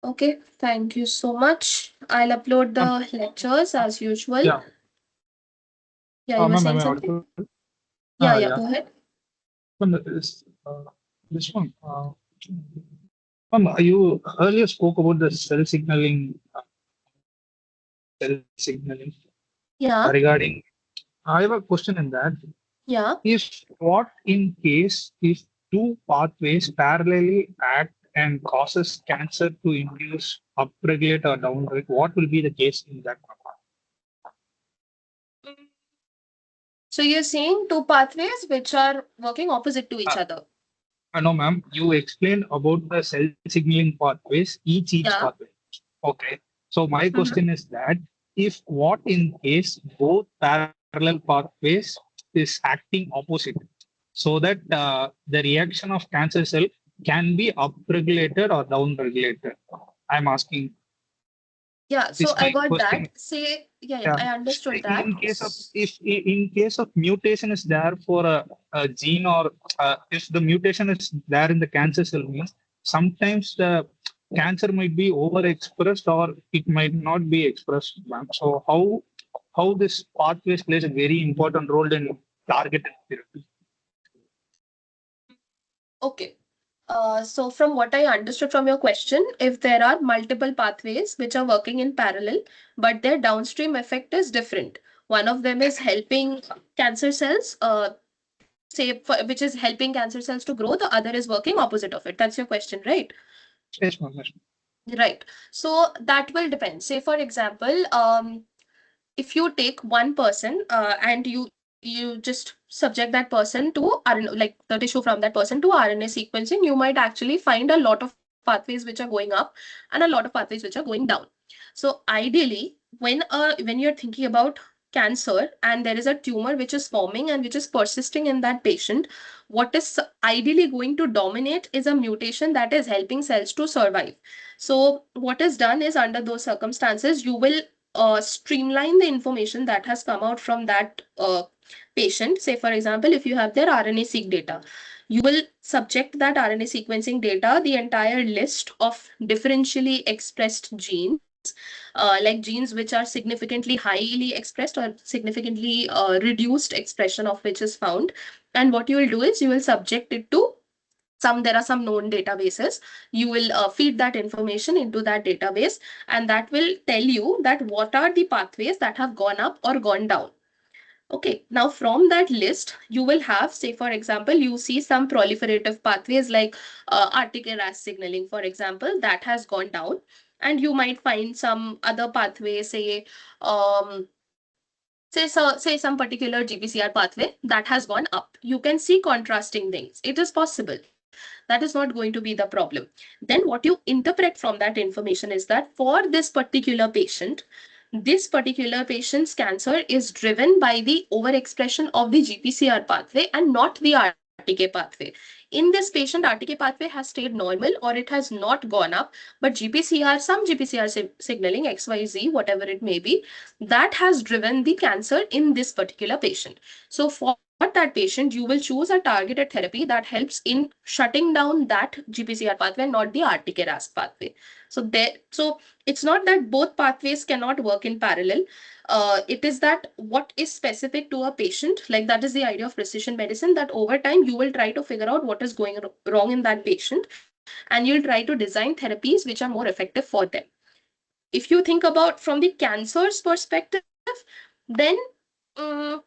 Okay, thank you so much. I'll upload Ma'am, the lectures as usual. yeah, Yeah, you were ma'am, am saying I something? audible? Yeah, yeah, Yeah. go ahead. Ma'am, this one. Ma'am, you earlier spoke about the cell signaling Yeah, regarding. I have a question in that. yeah. If what in case if two pathways parallelly act and causes cancer to induce upregulate or downregulate, what will be the case in that? So you're saying two pathways which are working opposite to each Uh, other. no, ma'am. You explained about the cell signaling pathways, each Yeah. pathway. Okay. So my Mhm. question is that if what in case both parallel pathways is acting opposite, so that the reaction of cancer cell can be upregulated or downregulated. I'm asking Yeah, so this I my got that. question. Say, yeah, yeah, Yeah. I understood that. In case of if in case of mutation is there for a gene or if the mutation is there in the cancer cell means sometimes the cancer might be overexpressed or it might not be expressed, ma'am. So how this pathways plays a very important role in targeted therapy. Okay. So from what I understood from your question, if there are multiple pathways which are working in parallel, but their downstream effect is different. One of them is helping cancer cells, which is helping cancer cells to grow. The other is working opposite of it. That's your question, right? Yes, ma'am. Yes, Right. So that will depend. Say, for example, if you take one person and you just subject that person to RNA, like the tissue from that person to RNA sequencing, you might actually find a lot of pathways which are going up and a lot of pathways which are going down. So ideally, when you're thinking about cancer and there is a tumor which is forming and which is persisting in that patient, what is ideally going to dominate is a mutation that is helping cells to survive. So what is done is, under those circumstances, you will streamline the information that has come out from that patient. Say, for example, if you have their RNA-seq data, you will subject that RNA sequencing data, the entire list of differentially expressed genes, like genes which are significantly highly expressed or significantly reduced expression of which is found. And what you will do is you will subject it to there are some known databases. You will feed that information into that database, and that will tell you that what are the pathways that have gone up or gone down. Okay, now from that list, you will have, say, for example, you see some proliferative pathways like RTK-RAS signaling, for example, that has gone down. And you might find some other pathway, um, say some particular GPCR pathway that has gone up. You can see contrasting things. It is possible. That is not going to be the problem. Then what you interpret from that information is that for this particular patient's cancer is driven by the overexpression of the GPCR pathway and not the RTK pathway. In this patient, RTK pathway has stayed normal or it has not gone up, but some GPCR signaling XYZ, whatever it may be, that has driven the cancer in this particular patient. So for that patient, you will choose a targeted therapy that helps in shutting down that GPCR pathway, not the RTK-RAS pathway. So it's not that both pathways cannot work in parallel. It is that what is specific to a patient, like that is the idea of precision medicine, that over time you will try to figure out what is going wrong in that patient, and you'll try to design therapies which are more effective for them. If you think about from the cancer's perspective, then um,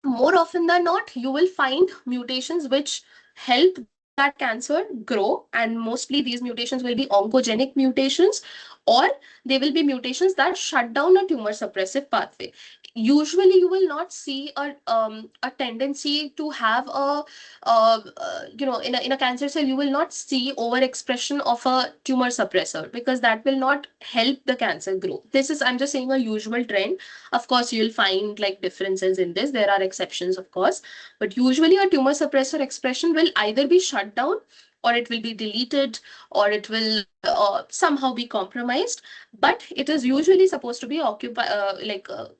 more often than not, you will find mutations which help that cancer grow, and mostly these mutations will be oncogenic mutations, or they will be mutations that shut down a tumor suppressive pathway. Usually, you will not see a tendency to have in a cancer cell, you will not see overexpression of a tumor suppressor, because that will not help the cancer grow. This is, I'm just saying, a usual trend. Of course, you'll find like differences in this. There are exceptions, of course, but usually a tumor suppressor expression will either be shut down, or it will be deleted, or it will somehow be compromised. But it is usually supposed to be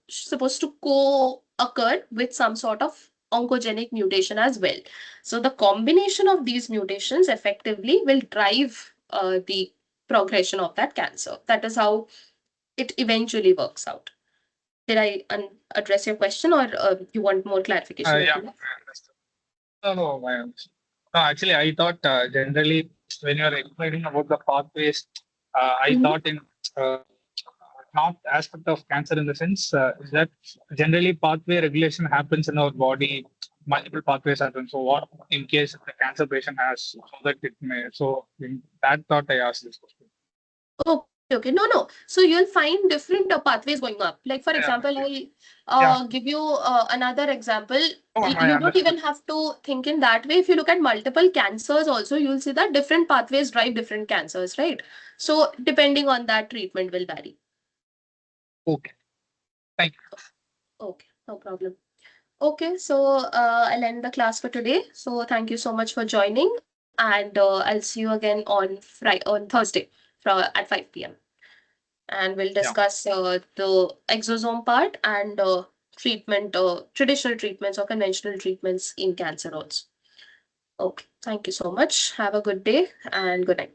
supposed to co-occur with some sort of oncogenic mutation as well. So the combination of these mutations effectively will drive the progression of that cancer. That is how it eventually works out. Did I address your question, or you want more clarification? Yeah, I understand. No, I understand. No, actually, I thought generally when you are explaining about the pathways, I Mhm. thought in uh, not aspect of cancer in the sense is that generally pathway regulation happens in our body, multiple pathways happen. So what in case the cancer patient has, so that it may. So in that thought, I asked this question. Okay. No. So you'll find different pathways going up. Like, for Yeah, example, yeah. I'll give you another example. Oh, I You don't understood. even have to think in that way. If you look at multiple cancers also, you'll see that different pathways drive different cancers, right? So depending on that, treatment will vary. Okay, thank you. Okay, no problem. Okay, so I'll end the class for today. So thank you so much for joining, and I'll see you again on Thursday at 5 p.m. And we'll Yeah. discuss the exosome part and traditional treatments or conventional treatments in cancer also. Okay, thank you so much. Have a good day and good night.